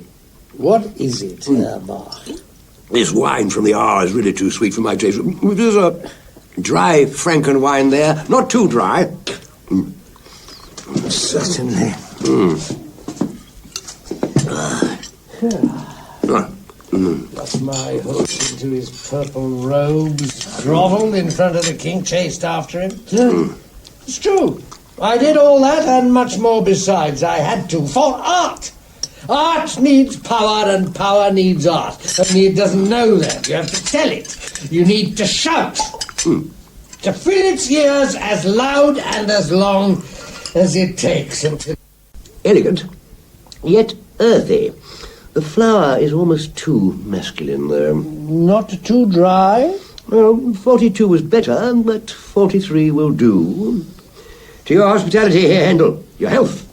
What is it, Herr Bach? This wine from the R is really too sweet for my taste. There's a dry Franken wine there. Not too dry. Certainly. Got my host into his purple robes, grovelled in front of the king, chased after him. It's true. I did all that and much more besides. I had to, for art. Art needs power and power needs art. Only it doesn't know that. You have to tell it. You need to shout. To fill its ears as loud and as long as it takes until... Elegant, yet earthy. The flower is almost too masculine, though. Not too dry? Well, 42 was better, but 43 will do. To your hospitality here, Handel. Your health.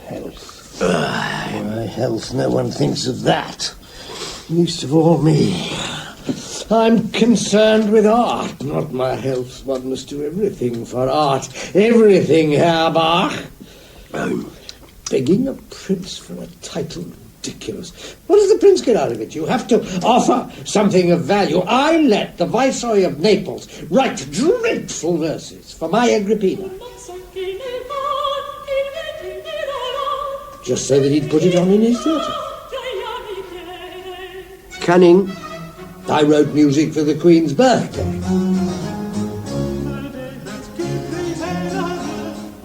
Health. My health, no one thinks of that. Least of all me. I'm concerned with art, not my health. One must do everything for art. Everything, Herr Bach. Begging a prince for a title, ridiculous. What does the prince get out of it? You have to offer something of value. I let the Viceroy of Naples write dreadful verses for my Agrippina. Just so that he'd put it on in his theatre. Cunning. I wrote music for the Queen's birthday.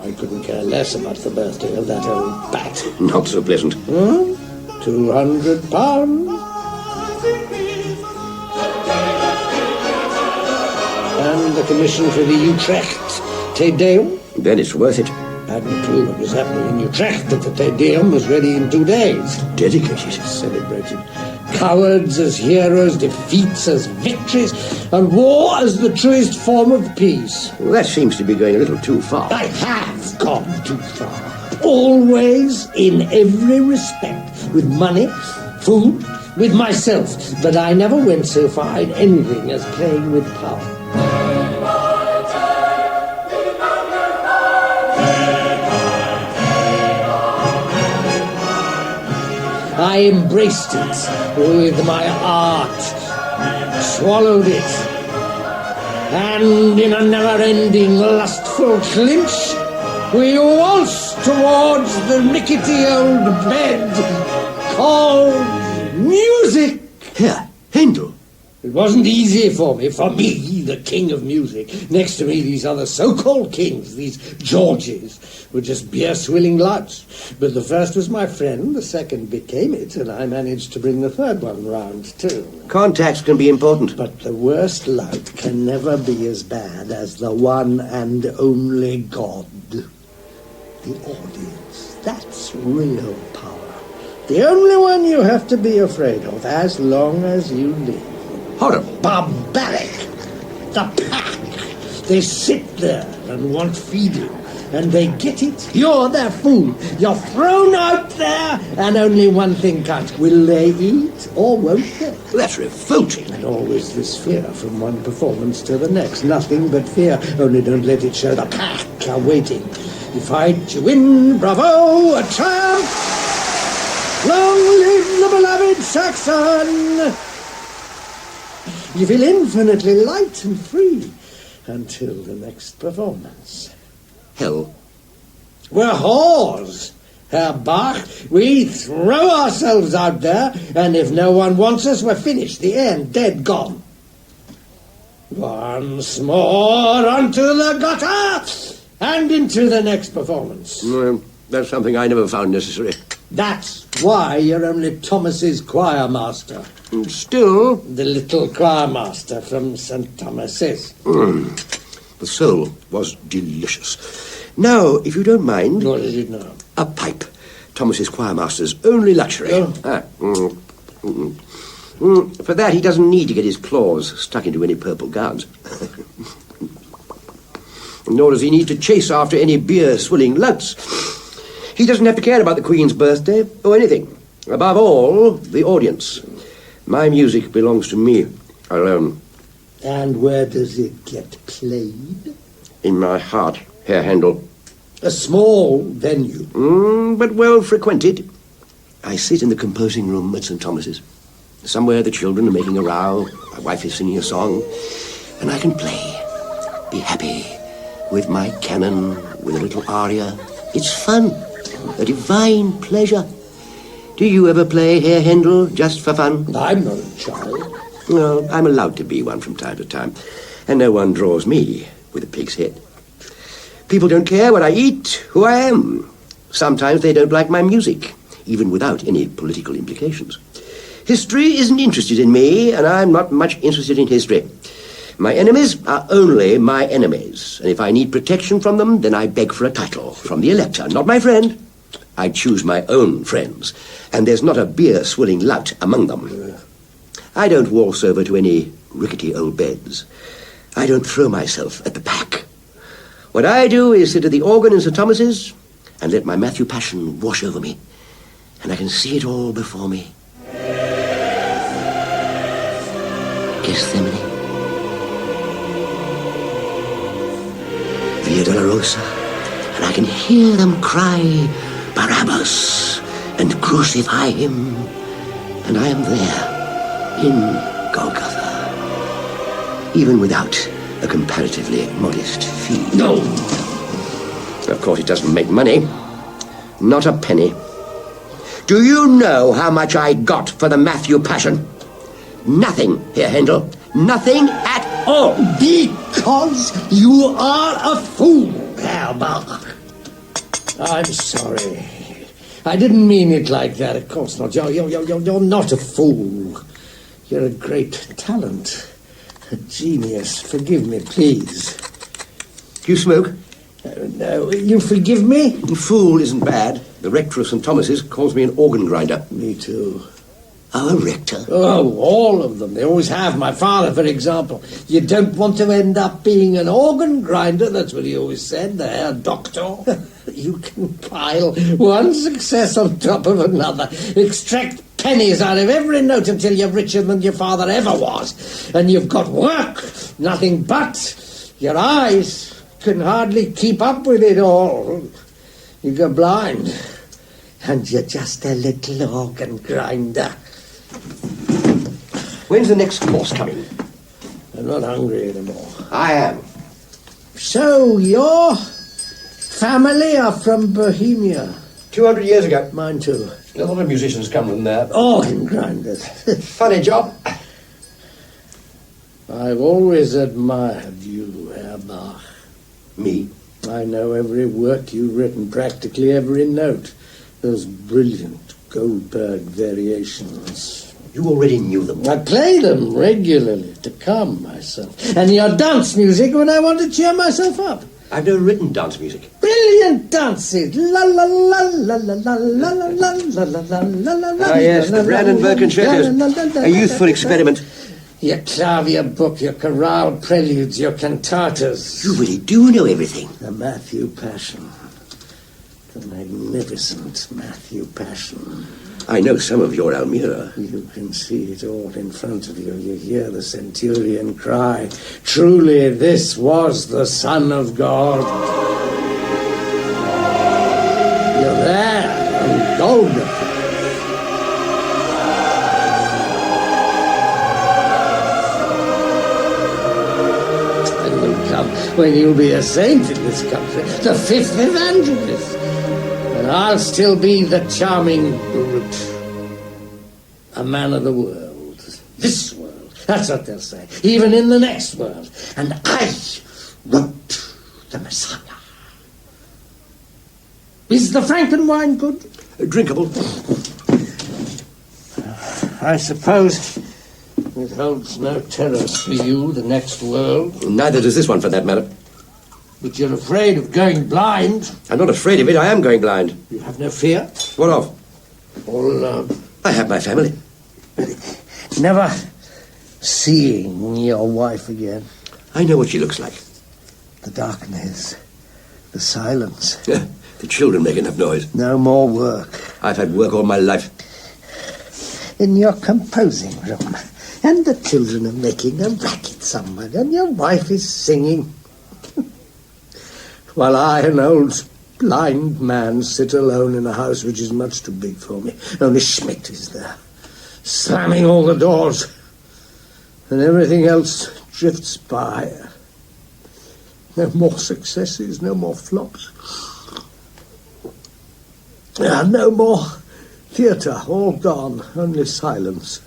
I couldn't care less about the birthday of that old bat. Not so pleasant. £200. And the commission for the Utrecht Te Deum. Then it's worth it. I hadn't a clue what was happening in Utrecht, but the Te Deum was ready in 2 days. Dedicated. Celebrated. Cowards as heroes, defeats as victories, and war as the truest form of peace. Well, that seems to be going a little too far. I have gone too far. Always, in every respect. With money, food, with myself. But I never went so far in anything as playing with power. I embraced it with my art, swallowed it, and in a never-ending lustful clinch, we waltzed towards the rickety old bed called music. Here, Handel. It wasn't easy for me, the king of music. Next to me, these other so-called kings, these Georges, were just beer-swilling louts. But the first was my friend, the second became it, and I managed to bring the third one round, too. Contacts can be important. But the worst lout can never be as bad as the one and only God. The audience, that's real power. The only one you have to be afraid of, as long as you live. Horrible. Barbaric. The pack. They sit there and want feeding. And they get it. You're their food. You're thrown out there, and only one thing counts. Will they eat or won't they? That's revolting. And always this fear from one performance to the next. Nothing but fear. Only don't let it show. The pack are waiting. You fight, you win. Bravo. A triumph. Long live the beloved Saxon. You feel infinitely light and free until the next performance. Hell. We're whores, Herr Bach. We throw ourselves out there, and if no one wants us, we're finished. The end. Dead. Gone. Once more onto the gutter. And into the next performance. That's something I never found necessary. That's why you're only Thomas's choir master. Still... The little choir master from St. Thomas's. The soul was delicious. Now, if you don't mind... What is it now? A pipe. Thomas's choir master's only luxury. For that, he doesn't need to get his claws stuck into any purple gowns. Nor does he need to chase after any beer-swilling louts. He doesn't have to care about the Queen's birthday or anything. Above all, the audience. My music belongs to me alone. And where does it get played? In my heart, Herr Handel. A small venue. But well frequented. I sit in the composing room at St. Thomas's. Somewhere the children are making a row, my wife is singing a song, and I can play, be happy, with my canon, with a little aria. It's fun, a divine pleasure. Do you ever play, Herr Handel, just for fun? I'm not a child. No, I'm allowed to be one from time to time, and no one draws me with a pig's head. People don't care what I eat, who I am. Sometimes they don't like my music, even without any political implications. History isn't interested in me, and I'm not much interested in history. My enemies are only my enemies, and if I need protection from them, then I beg for a title from the elector, not my friend. I choose my own friends, and there's not a beer-swilling lout among them. I don't waltz over to any rickety old beds. I don't throw myself at the pack. What I do is sit at the organ in St. Thomas's and let my Matthew Passion wash over me, and I can see it all before me. Gethsemane, Via Dolorosa, and I can hear them cry, Barabbas, and crucify him, and I am there, in Golgotha, even without a comparatively modest fee. No! Of course, it doesn't make money. Not a penny. Do you know how much I got for the Matthew Passion? Nothing, Herr Handel. Nothing at all. Because you are a fool, Herr Bach. I'm sorry. I didn't mean it like that. Of course not. You're not a fool. You're a great talent. A genius. Forgive me, please. Do you smoke? No, you forgive me? Fool isn't bad. The rector of St. Thomas's calls me an organ grinder. Me too. Oh, a rector? Oh, all of them. They always have. My father, for example. You don't want to end up being an organ grinder. That's what he always said, the Herr Doctor. You can pile one success on top of another. Extract pennies out of every note until you're richer than your father ever was. And you've got work. Nothing but. Your eyes can hardly keep up with it all. You go blind. And you're just a little organ grinder. When's the next course coming? I'm not hungry anymore. I am. So, your family are from Bohemia? 200 years ago. Mine too. A lot of musicians come from there. Organ grinders. Funny job. I've always admired you, Herr Bach. Me? I know every work you've written, practically every note. Those brilliant Goldberg variations. You already knew them. I play them regularly to calm myself. And your dance music when I want to cheer myself up. I've never written dance music. Brilliant dances. La la la la la la la la la la la la la. Ah, yes, the Brandenburg concertos. A youthful experiment. Your clavier book, your chorale preludes, your cantatas. You really do know everything. The Matthew Passion. The magnificent Matthew Passion. I know some of your Almira. You can see it all in front of you. You hear the centurion cry, truly this was the Son of God. You're there on Golgotha. And will come when you'll be a saint in this country, the fifth evangelist. And I'll still be the charming brute. A man of the world. This world. That's what they'll say. Even in the next world. And I wrote the Messiah. Is the Franken wine good? Drinkable. I suppose it holds no terrors for you, the next world. Neither does this one, for that matter. But you're afraid of going blind. I'm not afraid of it. I am going blind. You have no fear? What of? All alone. I have my family. Never seeing your wife again. I know what she looks like. The darkness. The silence. The children make enough noise. No more work. I've had work all my life. In your composing room. And the children are making a racket somewhere. And your wife is singing. While I, an old blind man, sit alone in a house which is much too big for me. Only Schmidt is there, slamming all the doors. And everything else drifts by. No more successes, no more flops. No more theatre, all gone, only silence.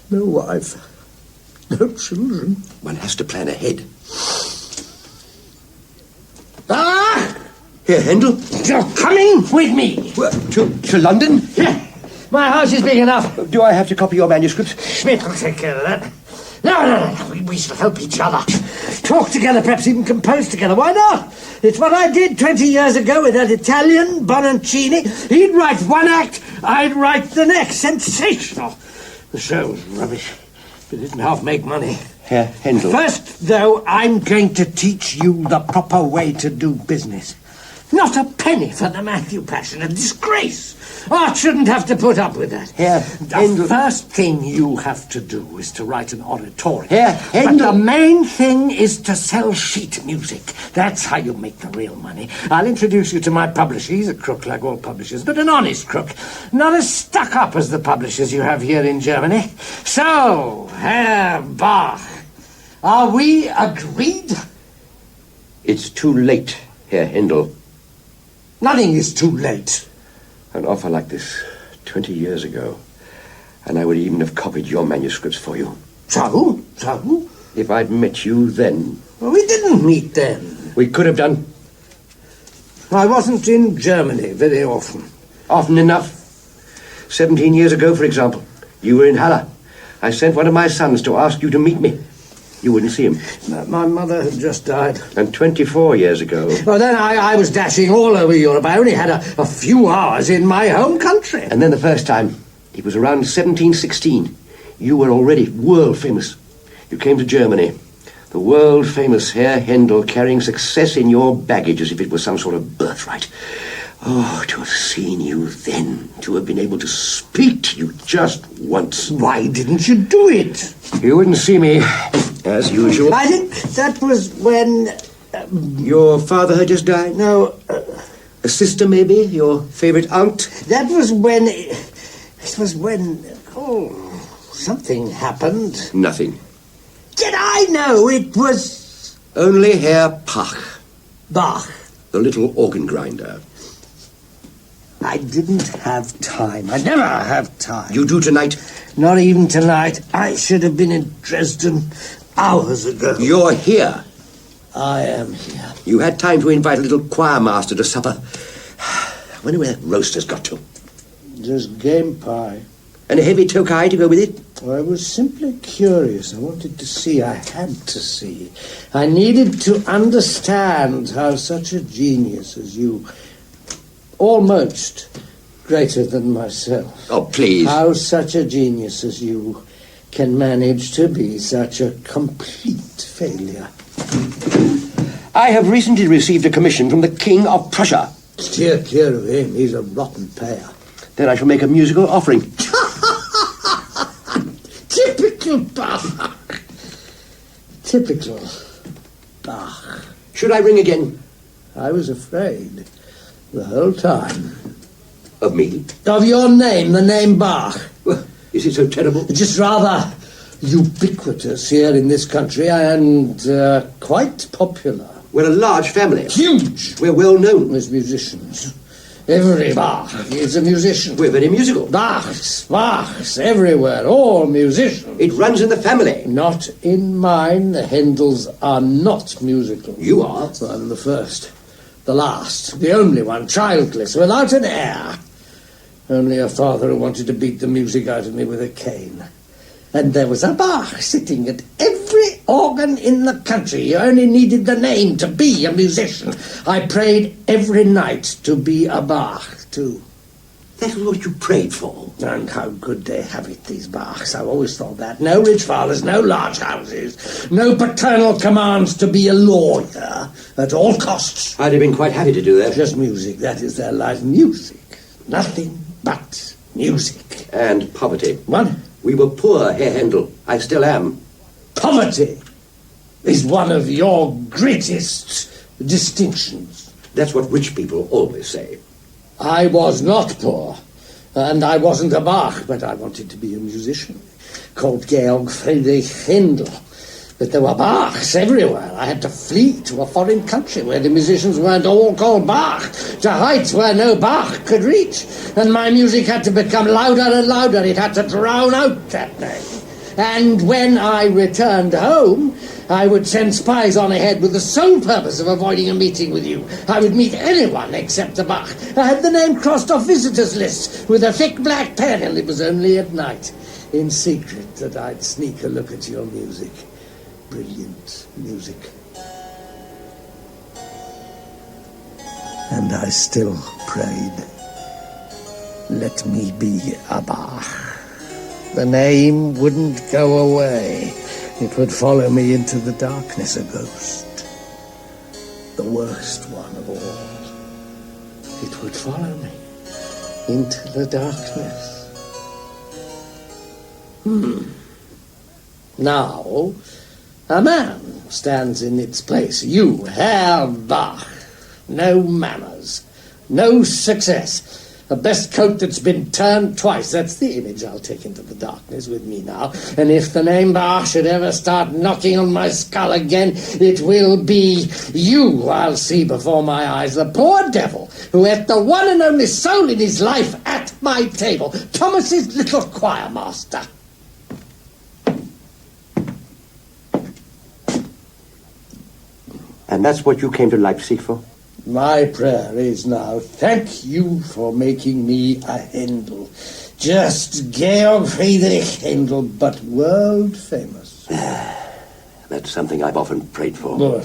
No wife, no children. One has to plan ahead. Ah! Here, Handel. You're coming with me. Well, to London? Yeah. My house is big enough. Do I have to copy your manuscripts? Schmidt will take care of that. No. We shall help each other. Talk together, perhaps even compose together. Why not? It's what I did 20 years ago with that Italian, Bononcini. He'd write one act, I'd write the next. Sensational. The show was rubbish. It didn't half make money. Herr Handel. First, though, I'm going to teach you the proper way to do business. Not a penny for the Matthew Passion. A disgrace. Art shouldn't have to put up with that. Herr Handel. The first thing you have to do is to write an oratorio. Herr Handel. But the main thing is to sell sheet music. That's how you make the real money. I'll introduce you to my publisher. He's a crook like all publishers, but an honest crook. Not as stuck up as the publishers you have here in Germany. So, Herr Bach, are we agreed? It's too late, Herr Handel. Nothing is too late. An offer like this 20 years ago, and I would even have copied your manuscripts for you. So? If I'd met you then. Well, we didn't meet then. We could have done. I wasn't in Germany very often. Often enough. 17 years ago, for example, you were in Halle. I sent one of my sons to ask you to meet me. You wouldn't see him. My mother had just died. And 24 years ago. Well, then I was dashing all over Europe. I only had a few hours in my home country. And then the first time, it was around 1716. You were already world famous. You came to Germany. The world famous Herr Handel, carrying success in your baggage as if it was some sort of birthright. Oh, to have seen you then, to have been able to speak to you just once. Why didn't you do it? You wouldn't see me, as usual. I think that was when... Your father had just died? No. A sister, maybe? Your favourite aunt? That was when... It was when... Oh, something happened. Nothing. Did I know it was... Only Herr Bach. Bach. The little organ grinder. I didn't have time. I never have time. You do tonight? Not even tonight. I should have been in Dresden hours ago. You're here. I am here. You had time to invite a little choir master to supper. I wonder where that roaster's got to. Just game pie. And a heavy tokai to go with it? I was simply curious. I wanted to see. I had to see. I needed to understand how such a genius as you, almost greater than myself. Oh, please. How such a genius as you can manage to be such a complete failure. I have recently received a commission from the King of Prussia. Steer clear of him. He's a rotten payer. Then I shall make a musical offering. Typical Bach. Typical Bach. Should I ring again? I was afraid the whole time. Of me? Of your name, the name Bach. Well, is it so terrible? Just rather ubiquitous here in this country and quite popular. We're a large family. Huge! We're well known. As musicians. Every Bach is a musician. We're very musical. Bachs, everywhere, all musicians. It runs in the family. Not in mine. The Handels are not musical. You are. I'm the first. The last, the only one, childless, without an heir. Only a father who wanted to beat the music out of me with a cane. And there was a Bach sitting at every organ in the country. You only needed the name to be a musician. I prayed every night to be a Bach, too. That was what you prayed for. And how good they have it, these Bachs. I've always thought that. No rich fathers, no large houses, no paternal commands to be a lawyer at all costs. I'd have been quite happy to do that. Just music, that is their life. Music. Nothing but music. And poverty. What? We were poor, Herr Handel. I still am. Poverty is one of your greatest distinctions. That's what rich people always say. I was not poor, and I wasn't a Bach, but I wanted to be a musician, called Georg Friedrich Handel. But there were Bachs everywhere. I had to flee to a foreign country where the musicians weren't all called Bach, to heights where no Bach could reach. And my music had to become louder and louder. It had to drown out that name. And when I returned home, I would send spies on ahead with the sole purpose of avoiding a meeting with you. I would meet anyone except a Bach. I had the name crossed off visitors' lists with a thick black pen, and it was only at night, in secret, that I'd sneak a look at your music. Brilliant music. And I still prayed, let me be a Bach. The name wouldn't go away. It would follow me into the darkness, a ghost. The worst one of all. It would follow me into the darkness. Now, a man stands in its place. You, Herr Bach. No manners. No success. A best coat that's been turned twice. That's the image I'll take into the darkness with me now. And if the name Bach should ever start knocking on my skull again, it will be you I'll see before my eyes. The poor devil who ate the one and only soul in his life at my table. Thomas's little choir master. And that's what you came to Leipzig for? My prayer is now, thank you for making me a Handel. Just Georg Friedrich Handel, but world famous. That's something I've often prayed for. Good.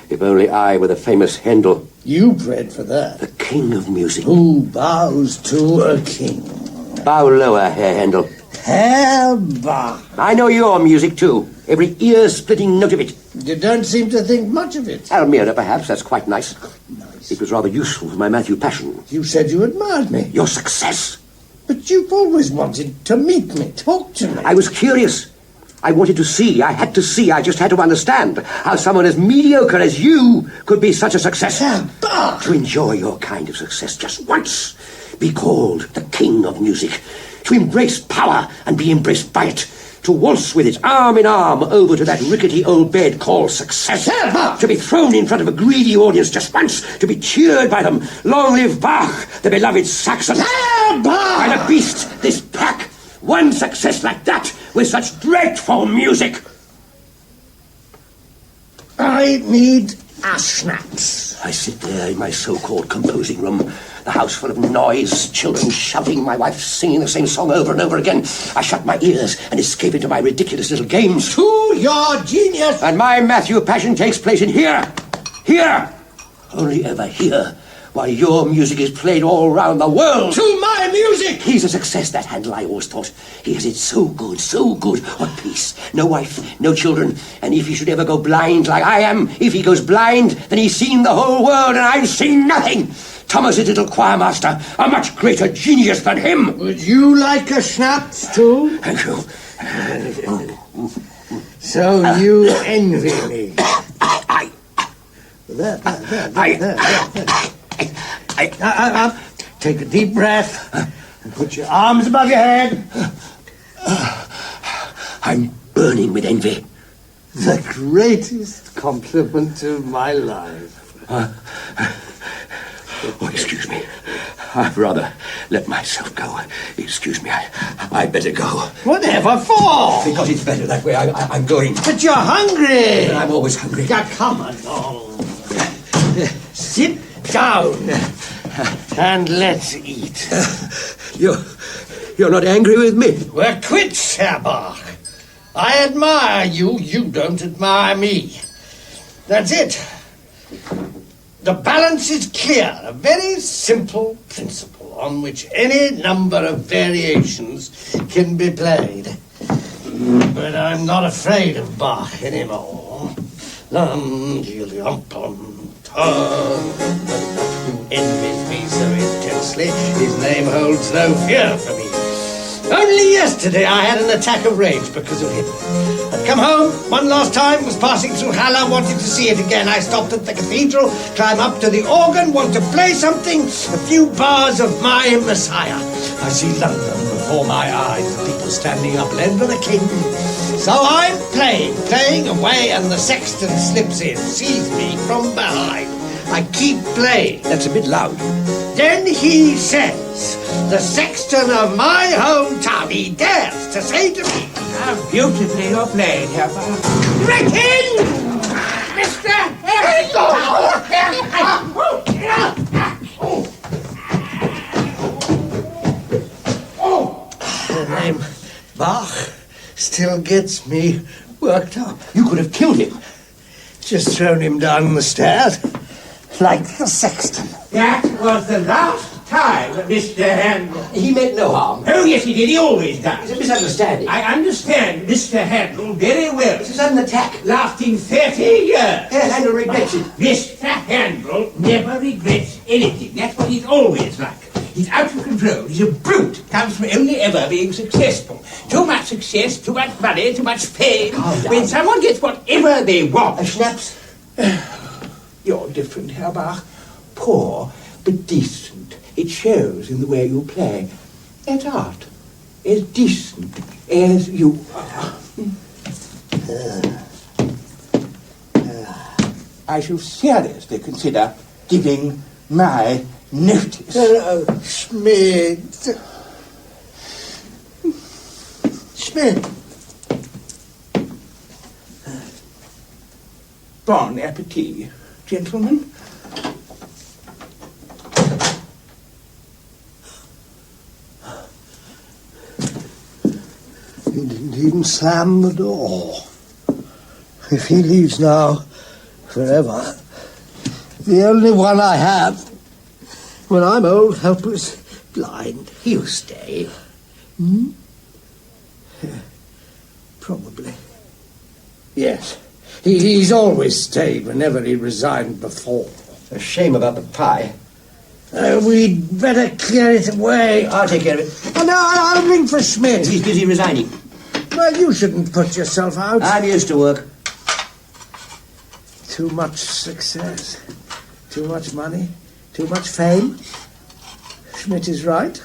If only I were the famous Handel. You prayed for that. The king of music. Who bows to a king? Bow lower, Herr Handel. Herr Bach. I know your music, too. Every ear-splitting note of it. You don't seem to think much of it. Almira, perhaps. That's quite nice. Nice. It was rather useful for my Matthew Passion. You said you admired me. Your success. But you've always wanted to meet me, talk to me. I was curious. I wanted to see. I had to see. I just had to understand how someone as mediocre as you could be such a success. Herr Bach. To enjoy your kind of success just once. Be called the king of music. To embrace power and be embraced by it. To waltz with it, arm in arm, over to that rickety old bed called success. To be thrown in front of a greedy audience just once. To be cheered by them. Long live Bach, the beloved Saxon. Herr Bach! By the beast, this pack. One success like that, with such dreadful music. I need a schnapps. I sit there in my so-called composing room. The house full of noise, children shouting, my wife singing the same song over and over again. I shut my ears and escape into my ridiculous little games. To your genius! And my Matthew Passion takes place in here. Here! Only ever here. While your music is played all round the world. To my music! He's a success, that Handel, I always thought. He has it so good, so good. What peace. No wife, no children. And if he should ever go blind like I am, if he goes blind, then he's seen the whole world and I've seen nothing. Thomas's little choir master, a much greater genius than him. Would you like a schnapps too? Thank you. So you envy me. Take a deep breath and put your arms above your head. I'm burning with envy. The greatest compliment of my life. Oh, excuse me. I'd rather let myself go. Excuse me, I'd better go. Whatever for? Because it's better that way. I'm going. But you're hungry. I'm always hungry. Yeah, come along. Sit down and let's eat. You're not angry with me? We're quits, Herr Bach. I admire you, you don't admire me. That's it. The balance is clear, a very simple principle on which any number of variations can be played. But I'm not afraid of Bach anymore. Envies me so intensely, his name holds no fear for me. Only yesterday I had an attack of rage because of him. I'd come home one last time, was passing through Halle, wanted to see it again. I stopped at the cathedral, climb up to the organ, want to play something, a few bars of my Messiah. I see London before my eyes, the people standing up, led by the king. So I'm playing away, and the sexton slips in, sees me from behind. I keep playing. That's a bit loud. Then he says, the sexton of my hometown, he dares to say to me, How beautifully you're playing, Herr Bach. Reckon! Mr. The name Bach still gets me worked up. You could have killed him. Just thrown him down the stairs, like the sexton. That was the last time, Mr. Handel. He meant no harm. Oh, yes, he did. He always does. It's a misunderstanding. I understand Mr. Handel very well. It's a sudden attack. Lasting 30 years. Herr Handel regrets it. Mr. Handel never regrets anything. That's what he's always like. He's out of control. He's a brute. Comes from only ever being successful. Too much success, too much money, too much fame. Calm down. When someone gets whatever they want. Schnapps? You're different, Herr Bach. Poor, but decent. It shows in the way you play. That's art. As decent as you are. I shall seriously consider giving my notice. Schmidt. Schmidt. Bon appetit, gentlemen. He didn't even slam the door. If he leaves now, forever, the only one I have, when I'm old, helpless, blind, he'll stay. Hmm? Probably. Yes. He's always stayed whenever he resigned before. A shame about the pie. We'd better clear it away. I'll take care of it. Oh, no, I'll ring for Schmidt. He's busy resigning. Well, you shouldn't put yourself out. I'm used to work. Too much success, too much money, too much fame. Schmidt is right.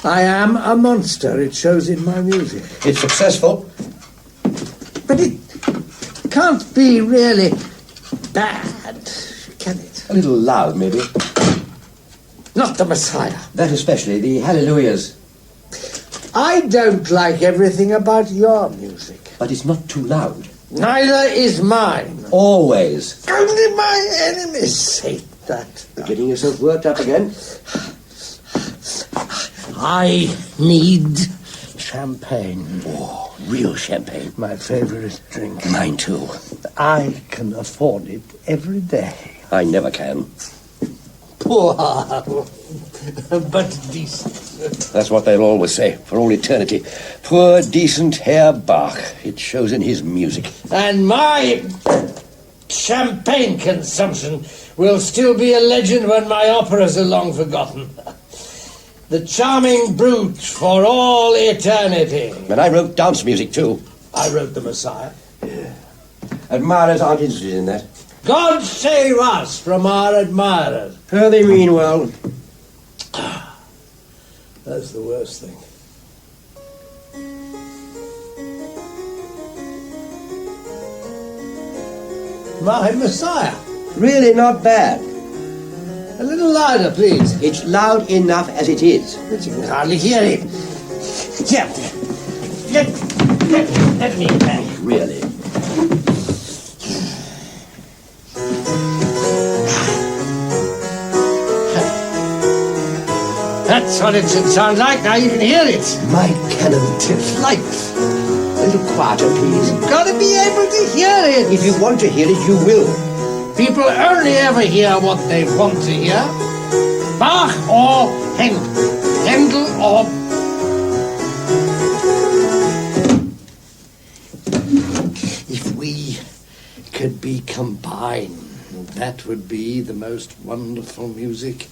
I am a monster. It shows in my music. It's successful. But it can't be really bad, can it? A little loud, maybe. Not the Messiah. That especially, the hallelujahs. I don't like everything about your music. But it's not too loud. Neither is mine. Always. Only my enemies say that. You're getting yourself worked up again. I need champagne. Oh, real champagne. My favorite drink. Mine too. I can afford it every day. I never can. Poor, but decent. That's what they'll always say, for all eternity. Poor, decent Herr Bach. It shows in his music. And my champagne consumption will still be a legend when my operas are long forgotten. The charming brute for all eternity. And I wrote dance music, too. I wrote the Messiah. Admirers aren't interested in that. God save us from our admirers. Oh, they mean well. That's the worst thing. My Messiah. Really not bad. A little louder, please. It's loud enough as it is. But you can hardly hear it. Here, let me play. Really. That's what it should sound like. Now you can hear it. My cannon, 'tis life. A little quieter, please. You've got to be able to hear it. If you want to hear it, you will. People only ever hear what they want to hear. Bach or Handel. Handel or... If we could be combined, that would be the most wonderful music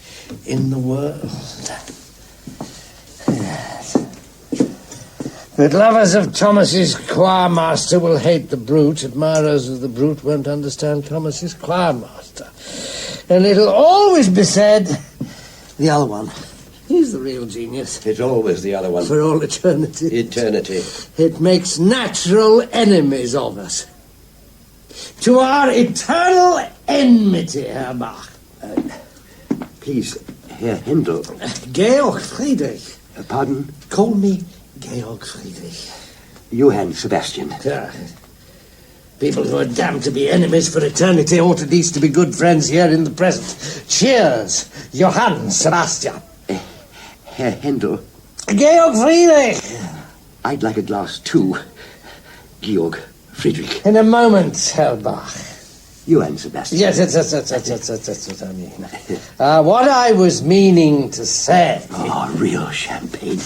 in the world. Yes. But lovers of Thomas's choirmaster will hate the brute. Admirers of the brute won't understand Thomas's choirmaster. And it'll always be said, the other one, he's the real genius. It's always the other one. For all eternity. Eternity. It makes natural enemies of us. To our eternal enmity, Herr Bach. Please, Herr Handel. Georg Friedrich. Pardon? Call me Georg Friedrich. Johann Sebastian. People who are damned to be enemies for eternity ought at least to be good friends here in the present. Cheers, Johann Sebastian. Herr Handel. Georg Friedrich. I'd like a glass too. Georg Friedrich. In a moment, Herr Bach. Johann Sebastian. Yes, that's what I mean. What I was meaning to say... Oh, real champagne.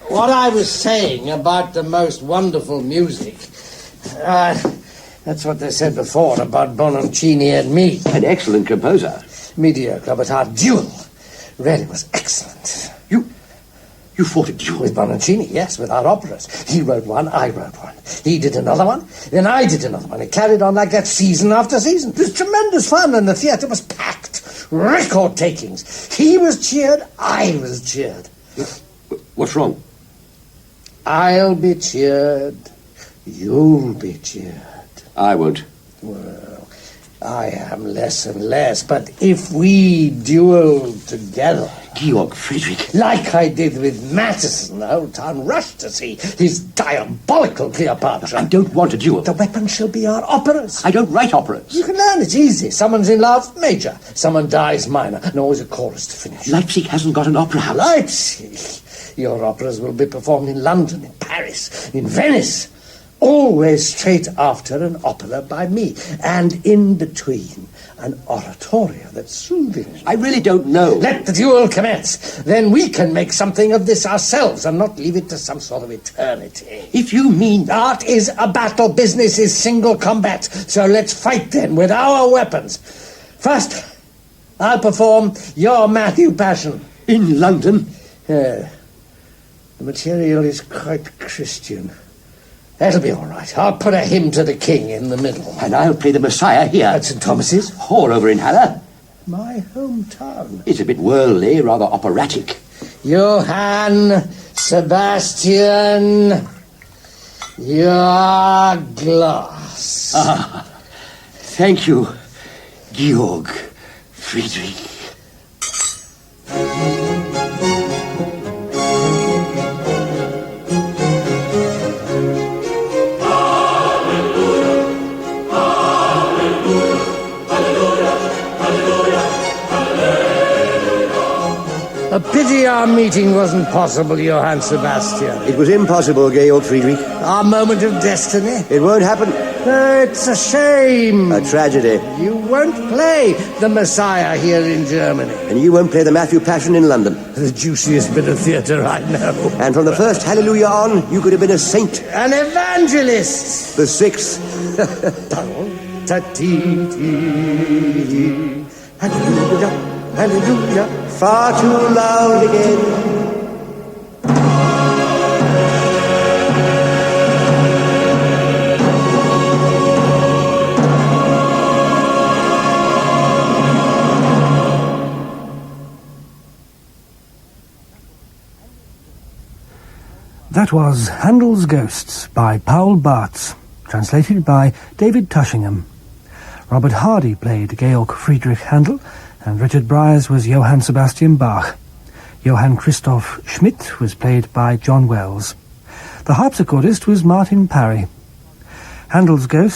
What I was saying about the most wonderful music... that's what they said before about Bononcini and me. An excellent composer. Mediocre, but our duel really was excellent. You fought a duel? With Bononcini, yes, with our operas. He wrote one, I wrote one. He did another one, then I did another one. It carried on like that season after season. It was tremendous fun, and the theatre was packed. Record takings. He was cheered, I was cheered. What's wrong? I'll be cheered. You'll be cheered. I won't. Well, I am less and less, but if we duel together... Georg Friedrich. Like I did with Matteson, the whole town rushed to see his diabolical Cleopatra. I don't want a duel. The weapon shall be our operas. I don't write operas. You can learn, it's easy. Someone's in love, major. Someone dies, minor. And always a chorus to finish. Leipzig hasn't got an opera house. Leipzig. Your operas will be performed in London, in Paris, in Venice. Always straight after an opera by me. And in between, an oratorio that's soothing. I really don't know. Let the duel commence. Then we can make something of this ourselves and not leave it to some sort of eternity. If you mean... Art is a battle. Business is single combat. So let's fight then with our weapons. First, I'll perform your Matthew Passion. In London? Yeah. The material is quite Christian. That'll be all right. I'll put a hymn to the king in the middle. And I'll play the Messiah here. At St. Thomas's? Or over in Halle. My hometown. It's a bit worldly, rather operatic. Johann Sebastian, your glass. Ah, thank you, Georg Friedrich. A pity our meeting wasn't possible, Johann Sebastian. It was impossible, Georg Friedrich. Our moment of destiny. It won't happen. It's a shame. A tragedy. You won't play the Messiah here in Germany. And you won't play the Matthew Passion in London. The juiciest bit of theatre I know. And from the first Hallelujah on, you could have been a saint. An evangelist. The sixth. Hallelujah, hallelujah. Far too loud again. That was Handel's Ghosts by Barz, translated by David Tushingham. Robert Hardy played Georg Friedrich Handel, and Richard Briers was Johann Sebastian Bach. Johann Christoph Schmidt was played by John Wells. The harpsichordist was Martin Parry. Handel's Ghosts